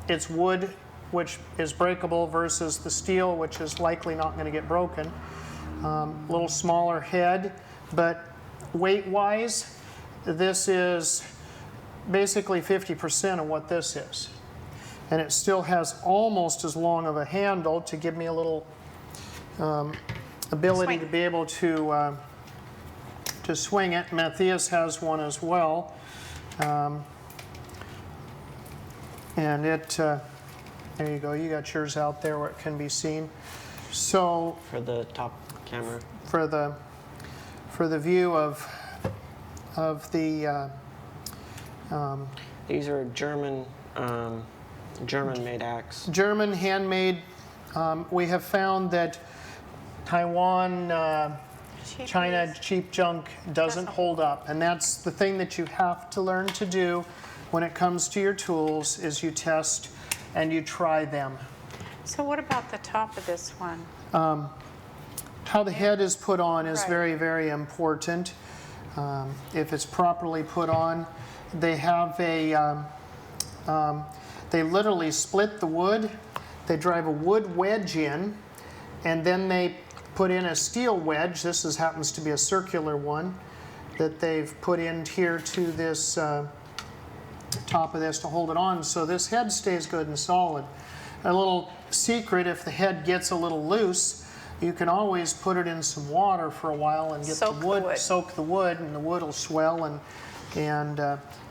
It's wood, which is breakable, versus the steel, which is likely not going to get broken. A little smaller head, but weight-wise, this is basically 50% of what this is. And it still has almost as long of a handle to give me a little ability to be able to swing it. Matthias has one as well. And there you go, you got yours out there where it can be seen. So For the top camera. for the view of the These are German-made axe. German handmade. We have found that Taiwan China cheap junk doesn't hold up. And that's the thing that you have to learn to do when it comes to your tools, is you test and you try them. So what about the top of this one? How the head is put on is Right. very, very important. If it's properly put on, they have they literally split the wood, they drive a wood wedge in, and then they put in a steel wedge. This happens to be a circular one that they've put in here to this top of this to hold it on, so this head stays good and solid. A little secret, if the head gets a little loose, you can always put it in some water for a while and get Soak the wood. soak the wood, and the wood will swell, and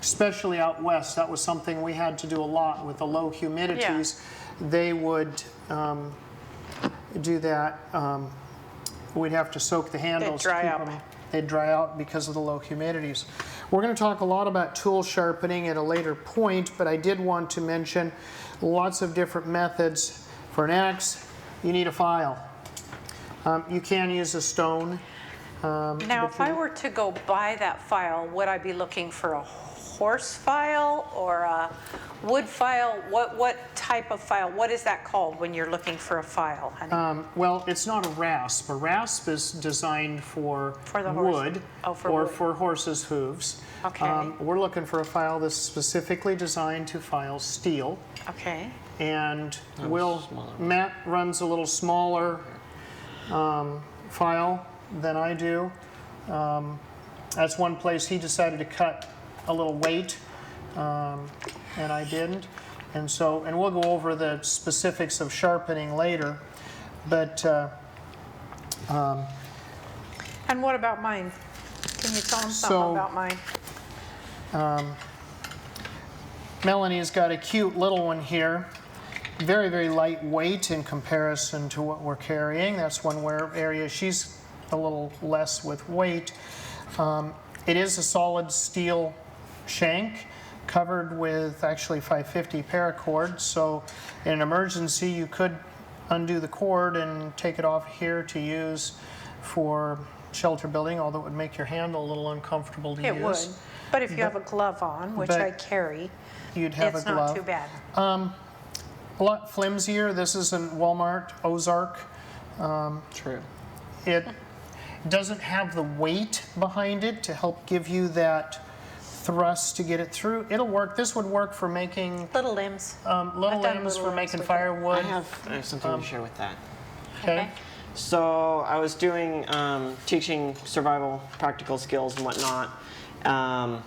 especially out west, that was something we had to do a lot with the low humidities. They would do that. We'd have to soak the handles. dry to keep out. them. They'd dry out because of the low humidities. We're going to talk a lot about tool sharpening at a later point, but I did want to mention lots of different methods. For an axe, you need a file. You can use a stone. Now, if I were to go buy that file, would I be looking for a horse file or a wood file? What type of file? What is that called when you're looking for a file, honey? Well, it's not a rasp. A rasp is designed for the horse. wood Oh, for or wood. for horses' hooves. Okay. We're looking for a file that's specifically designed to file steel. Okay. And smaller. Matt runs a little smaller file than I do. That's one place he decided to cut a little weight, and I didn't. And we'll go over the specifics of sharpening later. But And what about mine? Can you tell them So- something about mine? Melanie's got a cute little one here. Very, very lightweight in comparison to what we're carrying. That's one area she's a little less with weight. It is a solid steel shank covered with actually 550 paracord. So in an emergency, you could undo the cord and take it off here to use for shelter building, although it would make your handle a little uncomfortable to It would. use. But if you have a glove on, which but I carry, You'd have it's a glove. not too bad. A lot flimsier. This is in Walmart Ozark. True. It doesn't have the weight behind it to help give you that thrust to get it through. It'll work. This would work for making Little limbs. little I've done limbs, little for limbs making with it. firewood. I have something to share with that. Okay. So I was doing teaching survival practical skills and whatnot about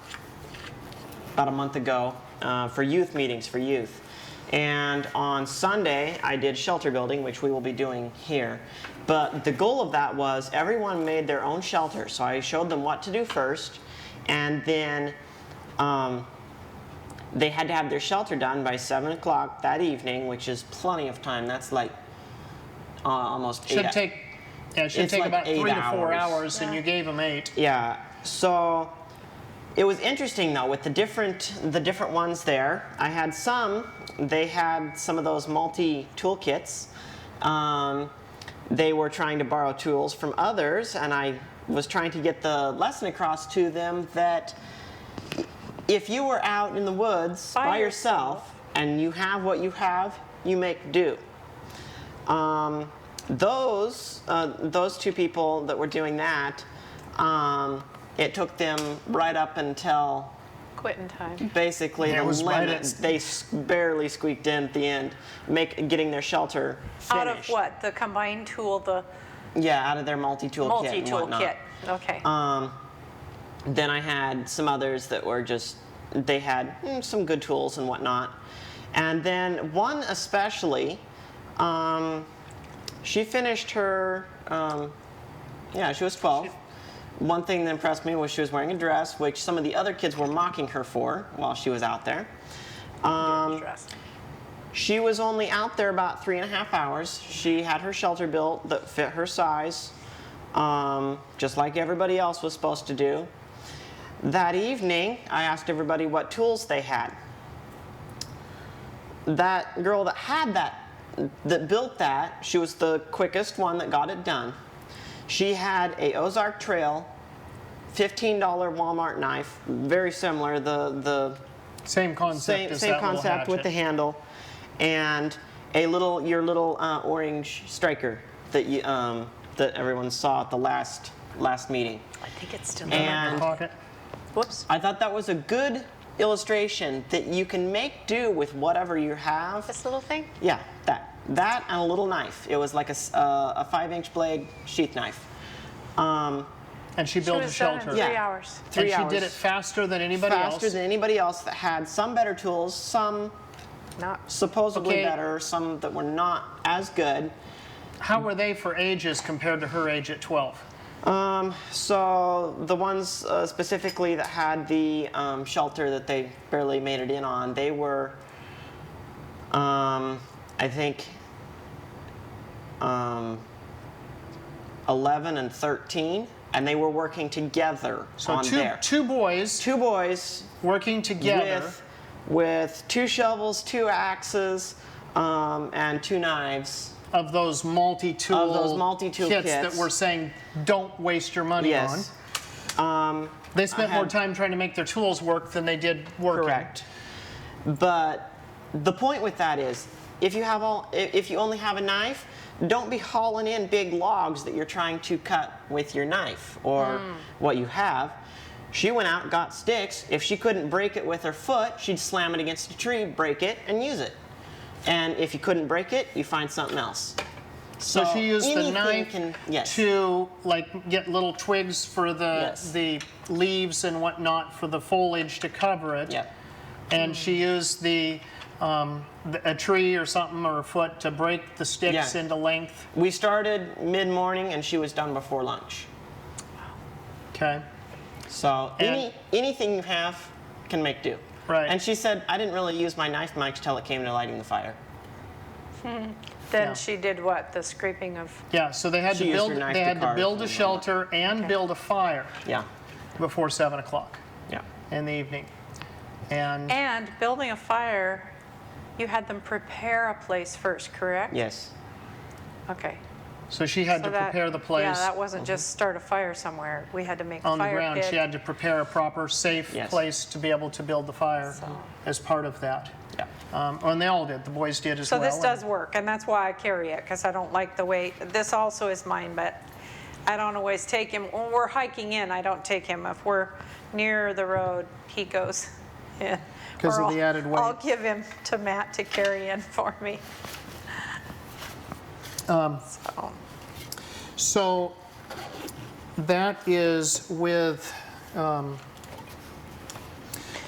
a month ago for youth meetings for youth. And on Sunday, I did shelter building, which we will be doing here. But the goal of that was everyone made their own shelter. So I showed them what to do first, and then they had to have their shelter done by 7 o'clock that evening, which is plenty of time. That's like almost Should 8 take It's take like about 8 3 to 4 hours. hours, and you gave them 8. Yeah. So it was interesting though with the different ones there. I had some. They had some of those multi toolkits. They were trying to borrow tools from others, and I was trying to get the lesson across to them that if you were out in the woods by yourself and you have what you have, you make do. Those two people that were doing that, it took them right up until Quitting time. basically Yeah, it the was right limit. at- They barely squeaked in at the end, getting their shelter finished. Out of what? The combined tool, the Yeah, out of their multi-tool kit and multi-tool whatnot. kit. Okay. Then I had some others that were just, they had some good tools and whatnot. And then one especially, she finished her, she was 12. One thing that impressed me was she was wearing a dress, which some of the other kids were mocking her for while she was out there. Dress. She was only out there about 3.5 hours. She had her shelter built that fit her size, just like everybody else was supposed to do. That evening, I asked everybody what tools they had. That girl that had that built that, she was the quickest one that got it done. She had a Ozark Trail, $15 Walmart knife, very similar. The Same concept as same that little concept with hatchet. the handle, and your little orange striker that you that everyone saw at the last meeting. I think it's still In your And pocket. Whoops. I thought that was a good illustration that you can make do with whatever you have. This little thing? Yeah, that and a little knife. It was like a 5-inch blade sheath knife. And she built a was done in shelter. 3 Yeah. hours. 3 and hours. she did it faster than anybody Faster else. than anybody else that had some better tools, some Not. supposedly Okay. better, some that were not as good. How were they for ages compared to her age at 12? So the ones specifically that had the shelter that they barely made it in on, they were, I think, 11 and 13, and they were working together So on there. two boys Two boys working together. with 2 shovels, 2 axes, and 2 knives. Of those multi-tool kits. that we're saying don't waste your money Yes. on. They spent I more had- time trying to make their tools work than they did working. Correct. But the point with that is, if you only have a knife, don't be hauling in big logs that you're trying to cut with your knife or what you have. She went out, got sticks. If she couldn't break it with her foot, she'd slam it against a tree, break it, and use it. And if you couldn't break it, you find something else. So she used the anything knife yes. to like get little twigs for Yes. the leaves and whatnot for the foliage to cover it. Yep. And she used a tree or something or a foot to break the sticks Yeah. into length. We started mid-morning, and she was done before lunch. Okay. So And- anything you have can make do. Right. And she said, I didn't really use my knife much till it came to lighting the fire. Then Yeah. she did what? The scraping of. Yeah. So they had She to used build. her knife They to had to carve build a and shelter and build a fire Yeah, before 7 o'clock yeah. in the evening. And And building a fire, you had them prepare a place first, correct? Yes. Okay. so she had So to that- prepare the place Yeah, that wasn't just start a fire somewhere. We had to make a on the fire ground. pit. She had to prepare a proper, safe Yes. place to be able to build the fire as part of that. Yeah. And they all did. The boys did as So well. this does work, and that's why I carry it, because I don't like the way, this also is mine, but I don't always take him. When we're hiking in, I don't take him. If we're near the road, he goes in. 'Cause Or of the added weight. I'll give him to Matt to carry in for me. So that is with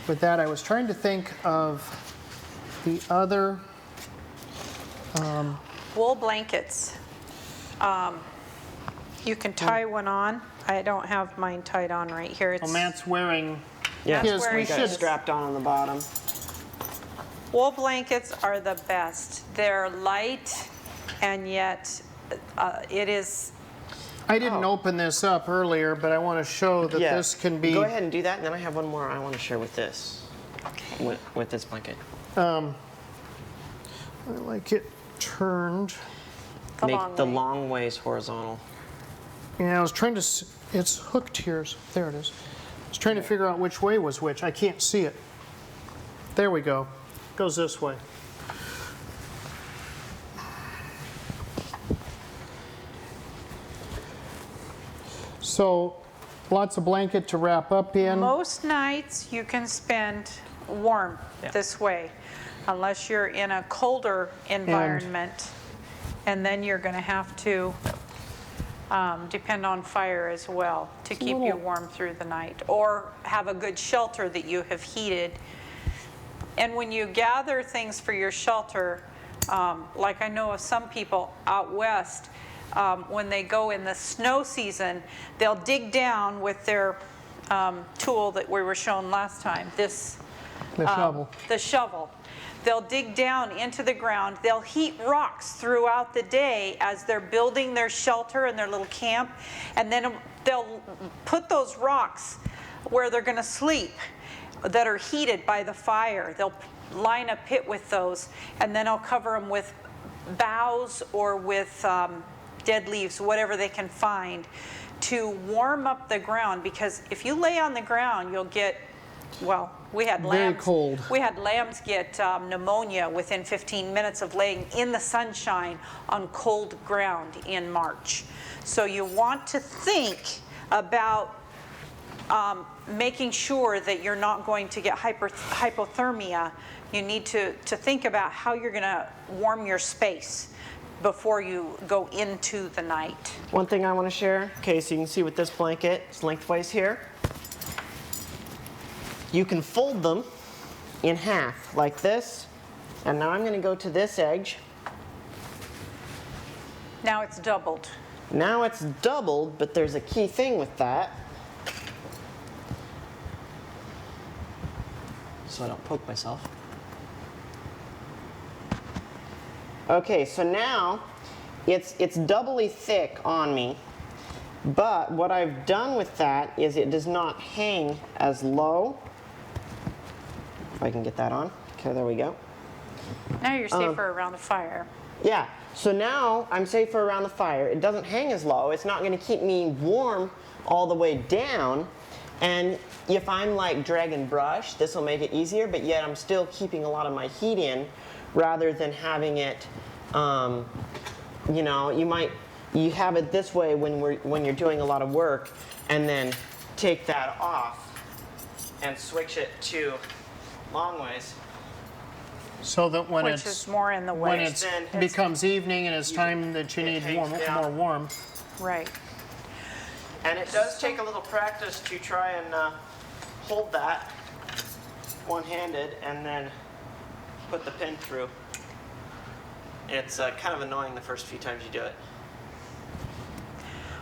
that. I was trying to think of the other. Wool blankets. You can tie one on. I don't have mine tied on right here. It's Well, Matt's wearing. Yeah. his. wearing We Got it should. strapped on the bottom. Wool blankets are the best. They're light, and yet it is. I didn't open this up earlier, but I want to show that Yeah. this can be. Go ahead and do that, and then I have one more I want to share with this. With this blanket. I like it turned. The Make long the way. long ways horizontal. Yeah, I was trying to. It's hooked here. There it is. I was trying to figure out which way was which. I can't see it. There we go. Goes this way. So, lots of blanket to wrap up in. Most nights you can spend warm this way, unless you're in a colder environment, and then you're going to have to depend on fire as well to keep you warm through the night, or have a good shelter that you have heated. And when you gather things for your shelter, like I know of some people out west, when they go in the snow season, they'll dig down with their tool that we were shown last time, The shovel. the shovel. They'll dig down into the ground. They'll heat rocks throughout the day as they're building their shelter and their little camp, and then they'll put those rocks where they're going to sleep that are heated by the fire. They'll line a pit with those, and then I'll cover them with boughs or with dead leaves, whatever they can find, to warm up the ground, because if you lay on the ground, you'll get, well, we had Very lambs. cold. We had lambs get pneumonia within 15 minutes of laying in the sunshine on cold ground in March. So you want to think about making sure that you're not going to get hypothermia. You need to think about how you're going to warm your space before you go into the night. One thing I want to share, okay, so you can see with this blanket, it's lengthwise here. You can fold them in half like this, and now I'm going to go to this edge. Now it's doubled. Now it's doubled, but there's a key thing with that. So I don't poke myself. Okay, so now it's doubly thick on me, but what I've done with that is it does not hang as low. If I can get that on. Okay, there we go. Now you're safer around the fire. Yeah, so now I'm safer around the fire. It doesn't hang as low. It's not going to keep me warm all the way down. And if I'm like dragging brush, this will make it easier, but yet I'm still keeping a lot of my heat in rather than having it, you know, you have it this way when you're doing a lot of work, and then take that off and switch it to long ways. So that when Which is more in the way. when it becomes evening and it's time that you need hangs down. more warmth. Right. And it does take a little practice to try and hold that one-handed and then put the pin through. It's kind of annoying the first few times you do it.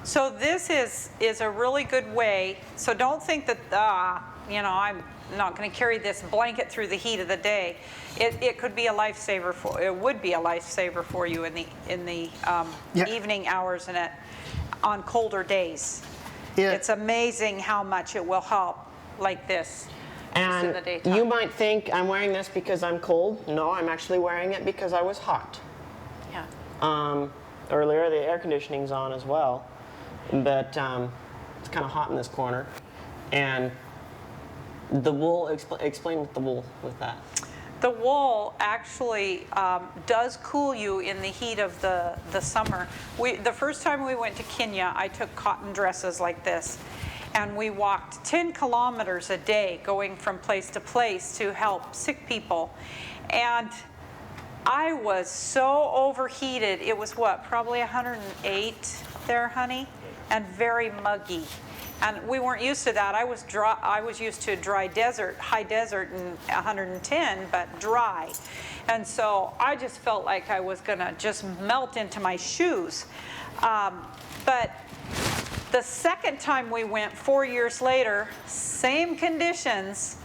So this is a really good way. So don't think that, you know, I'm not going to carry this blanket through the heat of the day. It could be a lifesaver for. It would be a lifesaver for you in the Yeah. evening hours and on colder days. Yeah. It's amazing how much it will help like this. Just in the And daytime. you might think I'm wearing this because I'm cold. No, I'm actually wearing it because I was hot. Yeah. Earlier, the air conditioning's on as well, but it's kind of hot in this corner. And the wool, explain with the wool with that. The wool actually does cool you in the heat of the summer. The first time we went to Kenya, I took cotton dresses like this, and we walked 10 kilometers a day going from place to place to help sick people. And I was so overheated. It was what, probably 108 there, honey? And very muggy. And we weren't used to that. I was used to dry desert, high desert, and 110, but dry. And so I just felt like I was gonna just melt into my shoes. But the second time we went, 4 years later, same conditions.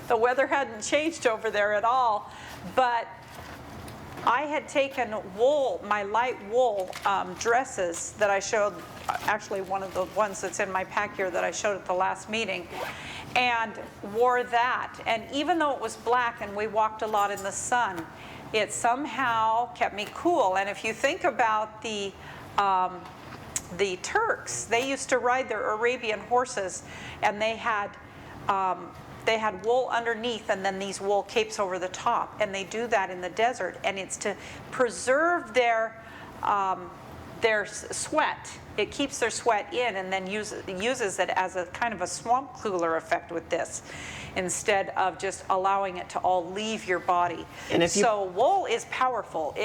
The weather hadn't changed over there at all, but I had taken wool, my light wool dresses that I showed, actually one of the ones that's in my pack here that I showed at the last meeting, and wore that. And even though it was black and we walked a lot in the sun, it somehow kept me cool. And if you think about the Turks, they used to ride their Arabian horses, and they had wool underneath and then these wool capes over the top, and they do that in the desert, and it's to preserve their sweat. It keeps their sweat in, and then uses it as a kind of a swamp cooler effect with this, instead of just allowing it to all leave your body. And if so wool is powerful.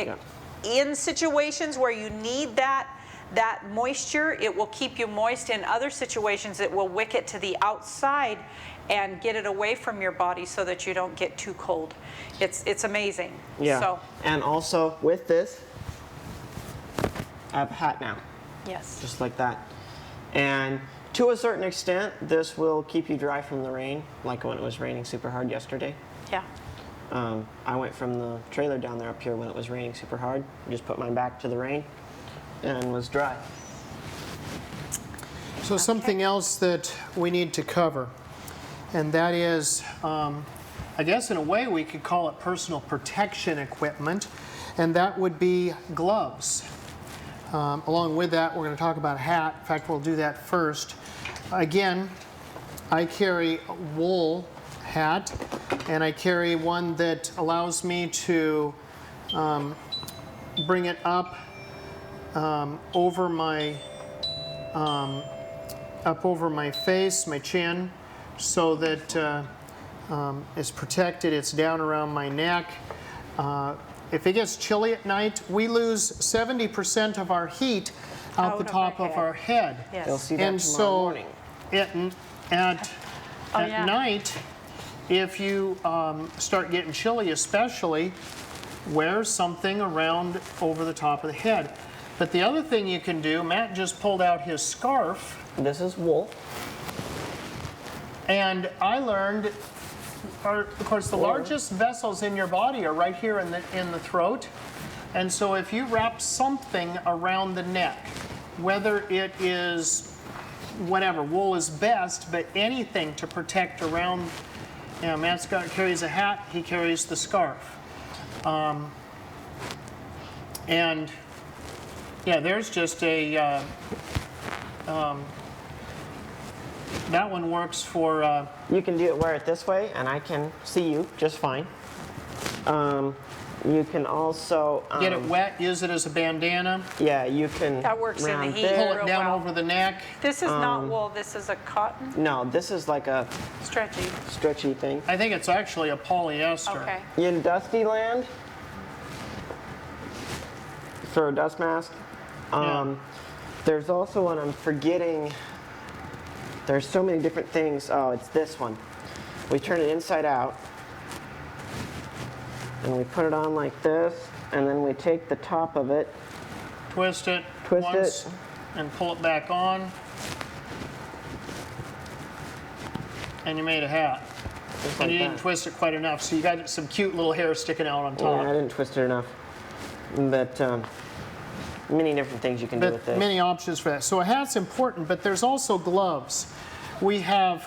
In situations where you need that moisture, it will keep you moist. In other situations, it will wick it to the outside and get it away from your body so that you don't get too cold. It's amazing. Yeah. So, And also with this, I have a hat now, yes. just like that. And to a certain extent, this will keep you dry from the rain, like when it was raining super hard yesterday. Yeah. I went from the trailer down there up here when it was raining super hard. Just put my back to the rain and was dry. So something else that we need to cover, and that is, I guess in a way we could call it personal protection equipment, and that would be gloves. Along with that, we're going to talk about a hat. In fact, we'll do that first. Again, I carry a wool hat, and I carry one that allows me to bring it up over my face, my chin, so that it's protected. It's down around my neck. If it gets chilly at night, we lose 70% of our heat out the top of our head. Yes. You'll see that And tomorrow so morning. at yeah. night, if you start getting chilly especially, wear something around over the top of the head. But the other thing you can do, Matt just pulled out his scarf, This is wool. and I learned, of course, the largest vessels in your body are right here in the throat. And so if you wrap something around the neck, whether it is whatever, wool is best, but anything to protect around, Matt Scott carries a hat, he carries the scarf. And yeah, there's just a, that one works for, You can do it, wear it this way, and I can see you just fine. You can also get it wet, use it as a bandana, yeah, you can That works in the round heat. this. pull it Real down well. over the neck. This is not wool, this is a cotton, No, this is like a stretchy. stretchy thing. I think it's actually a polyester. Okay. In dusty land, for a dust mask, Yeah. there's also one I'm forgetting. There's so many different things. Oh, it's this one. We turn it inside out, and we put it on like this, and then we take the top of it. Twist it Twist once it. and pull it back on. And you made a hat. Just And like you didn't that. twist it quite enough, so you got some cute little hair sticking out on Yeah, I top. didn't twist it enough. But many different things you can do with But this. many options for that. So a hat's important, but there's also gloves. We have,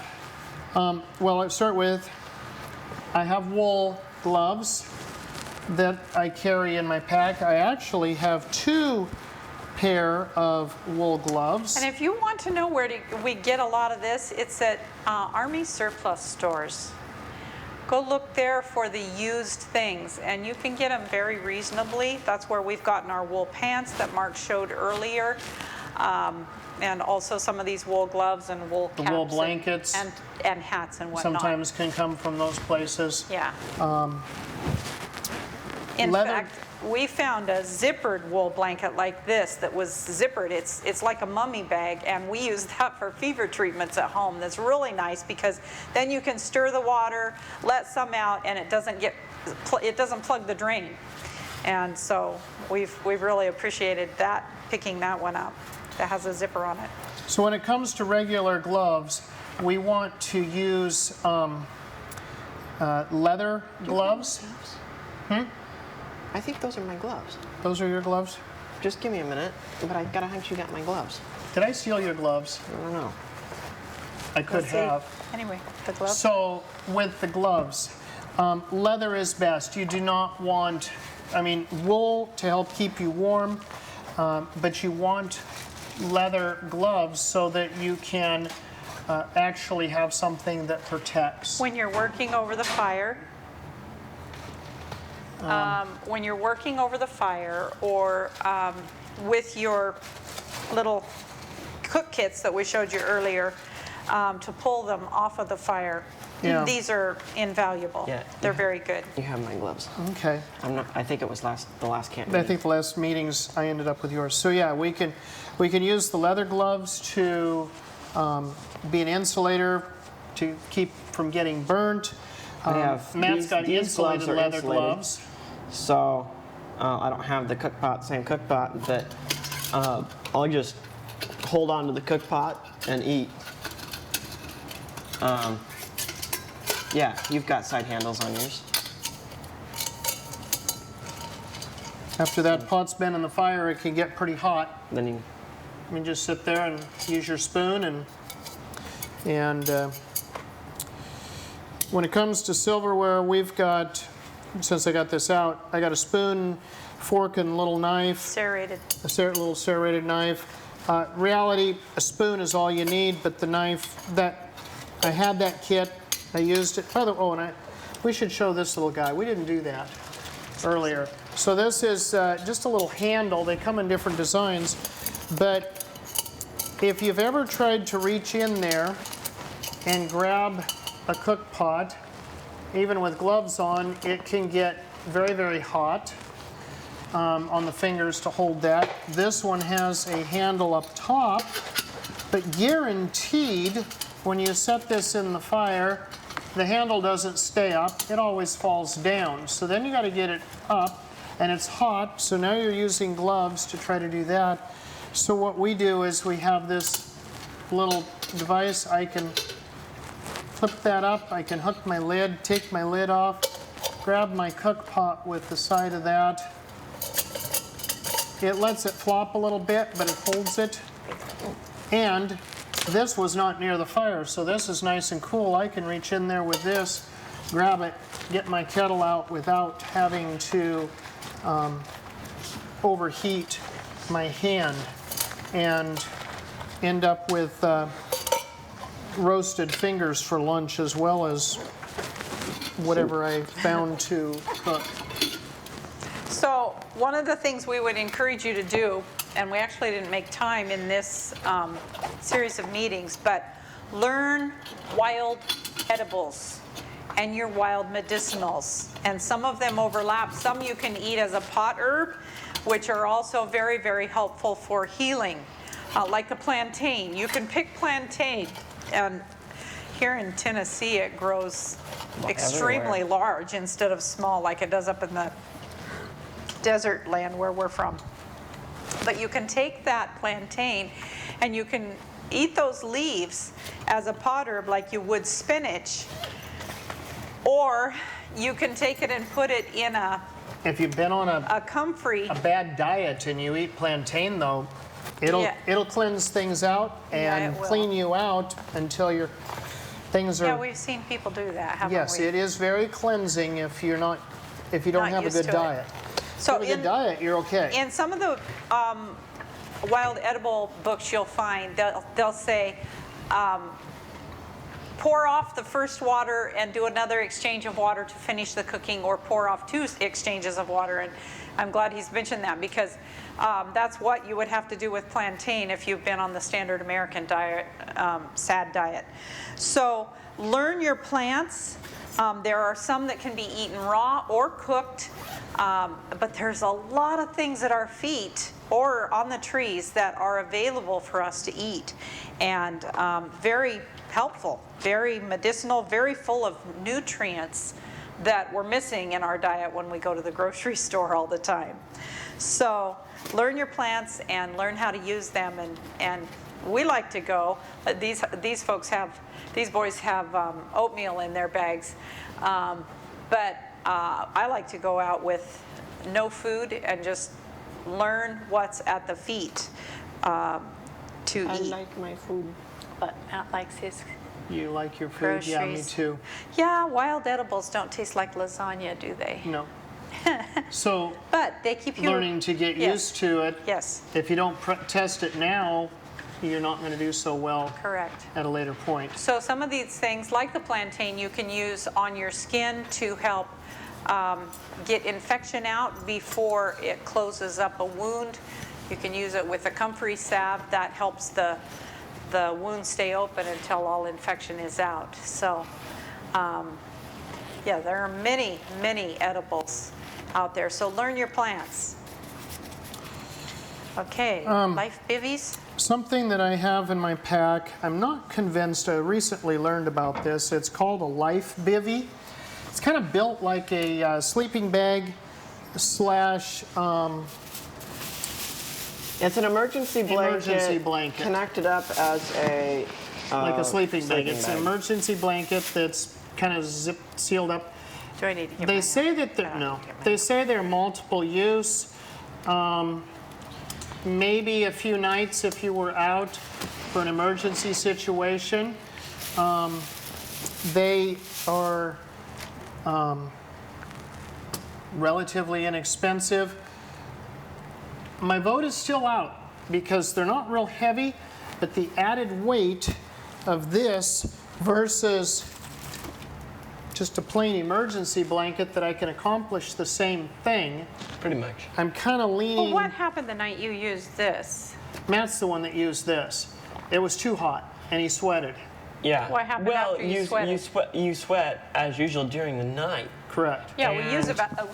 well, let's start with, I have wool gloves that I carry in my pack. I actually have 2 pair of wool gloves. And if you want to know where we get a lot of this, it's at Army surplus stores. Go look there for the used things, and you can get them very reasonably. That's where we've gotten our wool pants that Mark showed earlier, and also some of these wool gloves and wool The caps. wool blankets. And hats and whatnot. Sometimes can come from those places. Yeah. In leather- fact, we found a zippered wool blanket like this that was zippered. It's like a mummy bag, and we use that for fever treatments at home. That's really nice because then you can stir the water, let some out, and it doesn't plug the drain. And so we've really appreciated that, picking that one up that has a zipper on it. So when it comes to regular gloves, we want to use leather gloves. I think those are my gloves. Those are your gloves? Just give me a minute, but I gotta hunt you got my gloves. Did I steal your gloves? I don't know. I could Let's see. have. Anyway, the gloves. So with the gloves, leather is best. You do not want, wool to help keep you warm, but you want leather gloves so that you can actually have something that protects. When you're working over the fire, or with your little cook kits that we showed you earlier, to pull them off of the fire, Yeah. these are invaluable. Yeah. They're very good. You have my gloves. Okay. I think it was the last camp. I think the last meetings I ended up with yours. So yeah, we can use the leather gloves to be an insulator to keep from getting burnt. I have Matt's got these gloves insulated are leather insulated. gloves. So I don't have the same cook pot, but I'll just hold on to the cook pot and eat. Yeah, you've got side handles on yours. After that pot's been in the fire, it can get pretty hot. Then you Just sit there and use your spoon and when it comes to silverware, we've got, since I got this out, I got a spoon fork and little knife, Serrated. little serrated knife. Reality, a spoon is all you need, but the knife, I had that kit, I used it. By the way, we should show this little guy. We didn't do that earlier. So this is just a little handle. They come in different designs, but if you've ever tried to reach in there and grab a cook pot, even with gloves on, it can get very, very hot on the fingers to hold that. This one has a handle up top, but guaranteed when you set this in the fire, the handle doesn't stay up, it always falls down. So then you got to get it up, and it's hot, so now you're using gloves to try to do that. So what we do is we have this little device. I can flip that up, I can hook my lid, take my lid off, grab my cook pot with the side of that. It lets it flop a little bit, but it holds it. And this was not near the fire, so this is nice and cool. I can reach in there with this, grab it, get my kettle out without having to overheat my hand and end up with roasted fingers for lunch as well as whatever I found to cook. So one of the things we would encourage you to do, and we actually didn't make time in this series of meetings, but learn wild edibles and your wild medicinals. And some of them overlap. Some you can eat as a pot herb, which are also very, very helpful for healing. Like the plantain. You can pick plantain, and here in Tennessee it grows extremely large instead of small like it does up in the desert land where we're from. But you can take that plantain and you can eat those leaves as a pot herb like you would spinach, or you can take it and put it in If you've been on a comfrey. a bad diet and you eat plantain though, it'll cleanse things out and it will. clean you out until your things are. Yeah, we've seen people do that, haven't Yes, we? it is very cleansing if you don't Not have a used good to it. diet. So If you have a good diet, you're okay. in some of the wild edible books you'll find, they'll say, pour off the first water and do another exchange of water to finish the cooking, or pour off 2 exchanges of water. And I'm glad he's mentioned that, because that's what you would have to do with plantain if you've been on the standard American diet, SAD diet. So learn your plants. There are some that can be eaten raw or cooked, but there's a lot of things at our feet or on the trees that are available for us to eat, and very helpful, very medicinal, very full of nutrients that we're missing in our diet when we go to the grocery store all the time. So learn your plants and learn how to use them, and we like to go, these boys have oatmeal in their bags, but I like to go out with no food and just learn what's at the feet to I eat. like my food. But Matt likes his You like your food? Yeah, me groceries. too. Yeah, wild edibles don't taste like lasagna, do they? No. So But they keep you learning to get Yes. used to it. Yes, If you don't test it now, you're not going to do so well correct. at a later point. So some of these things, like the plantain, you can use on your skin to help get infection out before it closes up a wound. You can use it with a comfrey salve that helps the wound stay open until all infection is out. So yeah, there are many, many edibles out there. So learn your plants. Okay, life bivvies. Something that I have in my pack, I'm not convinced, I recently learned about this. It's called a life bivvy. It's kind of built like a sleeping bag slash It's an emergency blanket, connected up as a like a sleeping bag. It's an bag. emergency blanket that's kind of sealed up. Do I need to get They mine say out? that I don't no, need to get mine they say they're multiple use. Maybe a few nights if you were out for an emergency situation. They are relatively inexpensive. my vote is still out because they're not real heavy, but the added weight of this versus just a plain emergency blanket that I can accomplish the same thing, Pretty much. I'm kind of Well, leaning. what happened the night you used this? Matt's the one that used this. It was too hot, and he sweated. Yeah. What happened well, after you sweated? You sweat as usual during the night. Correct. Yeah, we use And- about,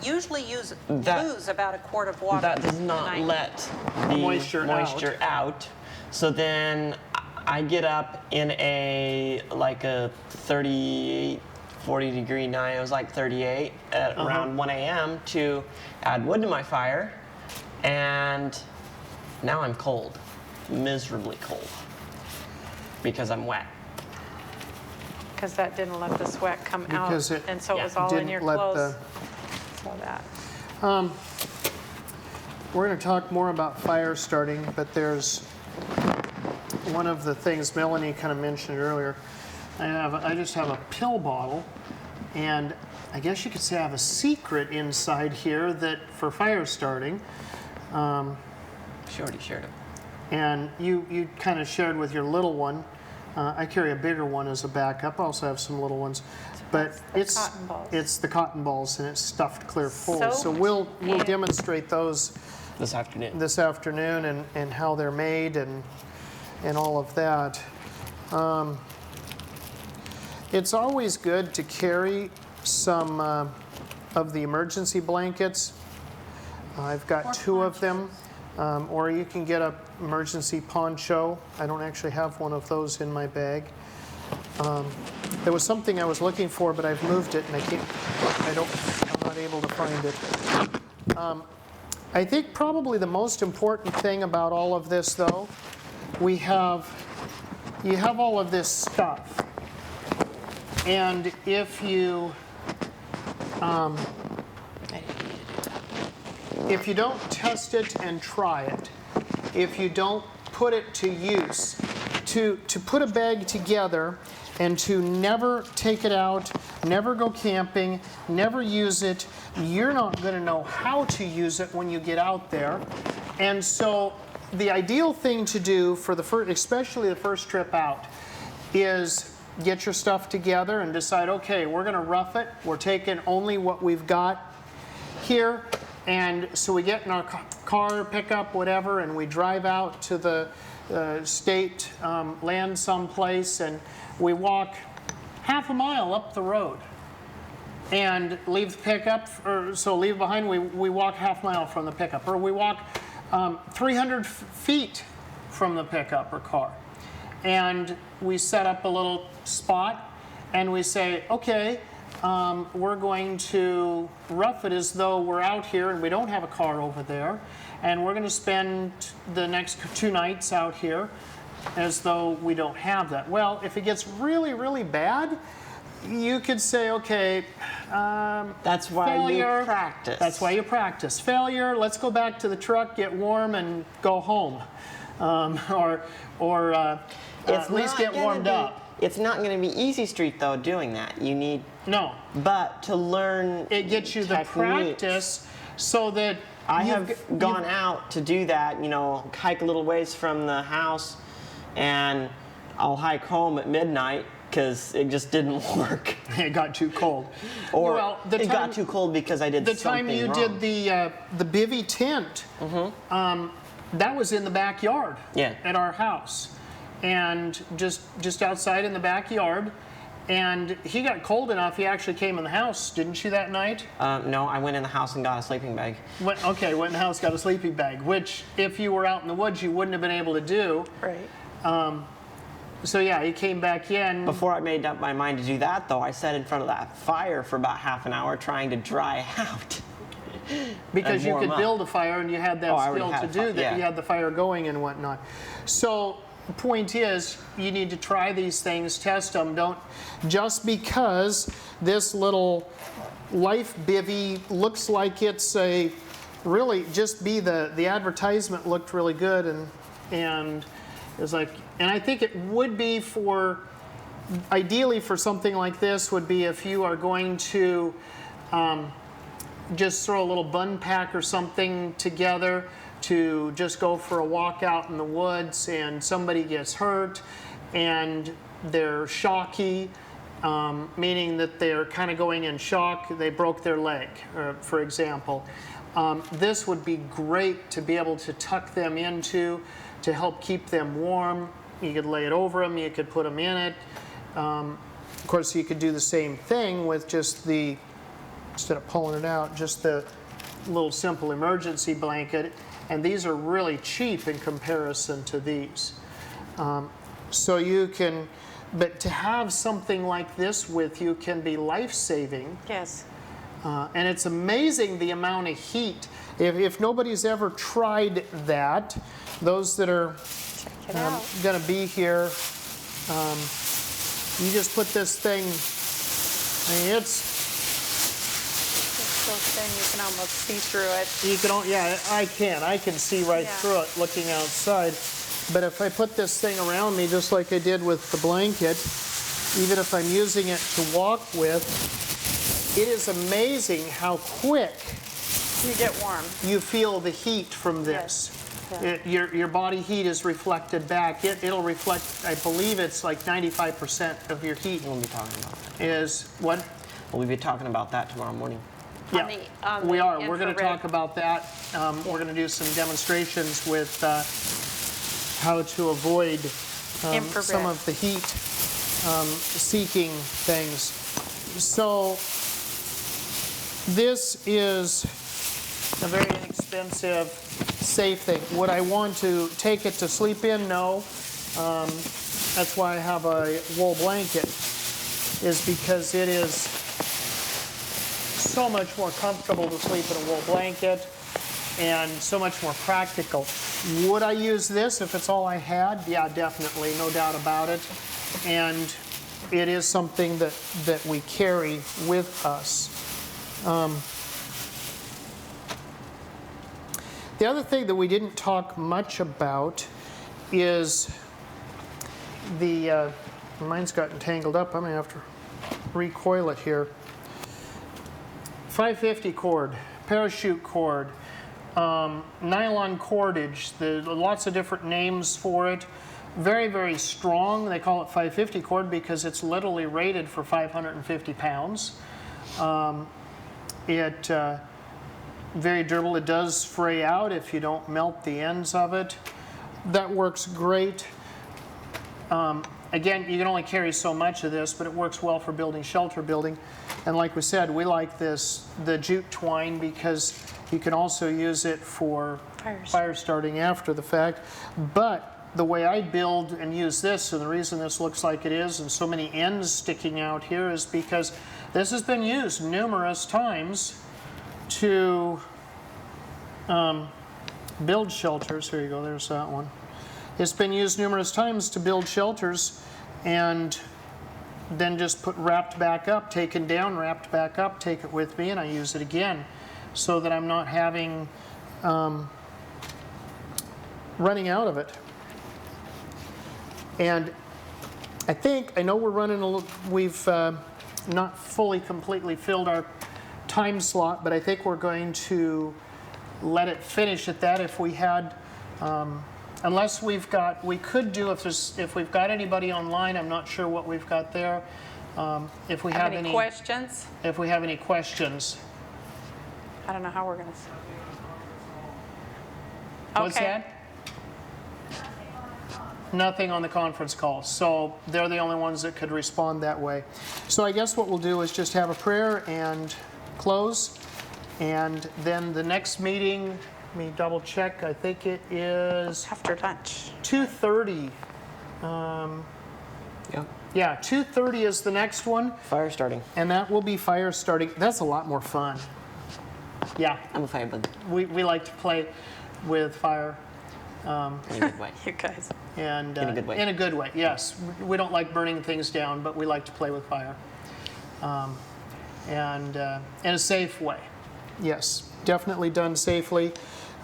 usually lose That- about a quart of water. That does a not night. let the Moisture out. So then I get up in a 38, 40 degree night. It was like 38 at around 1 a.m. to add wood to my fire, and now I'm cold, miserably cold, because I'm wet. Because that didn't let the sweat come out, Because it and so it yeah, was all in didn't your let clothes. So that. We're going to talk more about fire starting, but there's one of the things Melanie kind of mentioned earlier. I just have a pill bottle, and I guess you could say I have a secret inside here that for fire starting. Shorty shared it. And you kind of shared with your little one. I carry a bigger one as a backup. I also have some little ones, but That's the cotton balls. it's the cotton balls, and it's stuffed clear full. So So we'll and- demonstrate those This afternoon. this afternoon and how they're made and all of that. It's always good to carry some of the emergency blankets. I've got two of them, or you can get a emergency poncho. I don't actually have one of those in my bag. There was something I was looking for, but I've moved it and I'm not able to find it. I think probably the most important thing about all of this, though, you have all of this stuff. And if you don't test it and try it, if you don't put it to use, to put a bag together and to never take it out, never go camping, never use it, you're not going to know how to use it when you get out there. And so the ideal thing to do for especially the first trip out, is get your stuff together and decide, okay, we're going to rough it. We're taking only what we've got here. And so we get in our car, pickup, whatever, and we drive out to the state, land someplace, and we walk half a mile up the road and leave the pickup, so leave behind, we walk half mile from the pickup, or we walk 300 feet from the pickup or car. And we set up a little spot and we say, okay, we're going to rough it as though we're out here and we don't have a car over there. And we're going to spend the next 2 nights out here as though we don't have that. Well, if it gets really, really bad, you could say, okay, That's why failure. you practice. That's why you practice. Failure, let's go back to the truck, get warm, and go home. Or at least get warmed up. It's not going to be easy street though doing that. You need, No, but to learn it gets you the techniques. practice so that I you've have gone out to do that, hike a little ways from the house, and I'll hike home at midnight because it just didn't work. It got too cold. Or well, it got too cold because I did the something time you wrong. did the bivy tent, that was in the backyard Yeah. at our house, and just outside in the backyard. And he got cold enough, he actually came in the house, didn't you, that night? No, I went in the house and got a sleeping bag. Went in the house, got a sleeping bag, which if you were out in the woods, you wouldn't have been able to do. Right. So yeah, he came back in. Before I made up my mind to do that, though, I sat in front of that fire for about half an hour trying to dry out. Because and you warm could up. build a fire and you had that Oh, I already skill had to a fire, do that. yeah. You had the fire going and whatnot. So the point is, you need to try these things, test them. Don't just because this little life bivvy looks like it's a really just be the advertisement looked really good and it's like, and I think it would be ideally for something like this would be if you are going to just throw a little bun pack or something together to just go for a walk out in the woods and somebody gets hurt and they're shocky, meaning that they're kind of going in shock, they broke their leg, for example. This would be great to be able to tuck them into to help keep them warm. You could lay it over them, you could put them in it. Of course, you could do the same thing with just the, instead of pulling it out, just the little simple emergency blanket. And these are really cheap in comparison to these. So you can, but to have something like this with you can be life-saving. Yes. And it's amazing the amount of heat. If nobody's ever tried that, those that are Check it out. going to be here, you just put this thing, I mean, it's, It's so thin you can almost see through it. you can, yeah, I can see right Yeah. through it looking outside. But if I put this thing around me, just like I did with the blanket, even if I'm using it to walk with, it is amazing how quick You get warm. you feel the heat from this. Yeah. Your body heat is reflected back. It'll reflect, I believe it's like 95% of your heat We'll be talking about that. is what? We'll be talking about that tomorrow morning. Yeah, on we the are. We're going to infrared. talk about that. We're going to do some demonstrations with how to avoid some Infrared. of the heat seeking things. So this is a very inexpensive, safe thing. Would I want to take it to sleep in? No. That's why I have a wool blanket, is because it is so much more comfortable to sleep in a wool blanket and so much more practical. Would I use this if it's all I had? Yeah, definitely, no doubt about it. And it is something that we carry with us. The other thing that we didn't talk much about is the, mine's gotten tangled up, I'm gonna have to recoil it here. 550 cord, parachute cord, nylon cordage, there's lots of different names for it. Very, very strong. They call it 550 cord because it's literally rated for 550 pounds. Very durable. It does fray out if you don't melt the ends of it. That works great. Again, you can only carry so much of this, but it works well for building shelter building. And like we said, we like this, the jute twine, because you can also use it for fire starting after the fact. But the way I build and use this, and the reason this looks like it is, and so many ends sticking out here, is because this has been used numerous times to build shelters. Here you go, there's that one. It's been used numerous times to build shelters and then just put wrapped back up, taken down, wrapped back up, take it with me, and I use it again so that I'm not having running out of it. And I know we're running a little, we've not fully completely filled our time slot, but I think we're going to let it finish at that. If we had, unless we've got, we could do, if we've got anybody online, I'm not sure what we've got there. If we have any questions? If we have any questions. I don't know how we're gonna. What's Okay. that? Nothing on the conference call. So they're the only ones that could respond that way. So I guess what we'll do is just have a prayer and close. And then the next meeting, let me double check, I think it is After lunch. 2:30. Yep. Yeah, 2:30 is the next one, Fire starting. and that will be fire starting. That's a lot more fun. Yeah, I'm a firebug we like to play with fire. in a good way. You guys. And In a good way. In a good way, yes. We don't like burning things down, but we like to play with fire, and in a safe way. Yes, definitely done safely.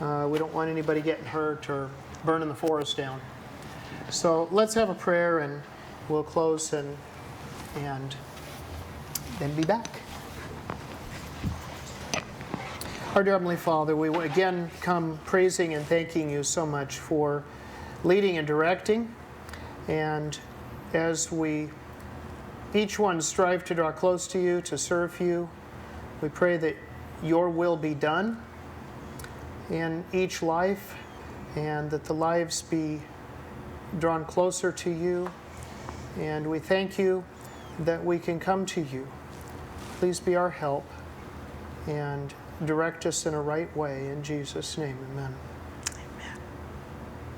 We don't want anybody getting hurt or burning the forest down. So let's have a prayer, and we'll close and then be back. Our dear Heavenly Father, we again come praising and thanking you so much for leading and directing. And as we each one strive to draw close to you, to serve you, we pray that your will be done in each life, and that the lives be drawn closer to you. And we thank you that we can come to you. Please be our help and direct us in a right way. In Jesus' name, amen.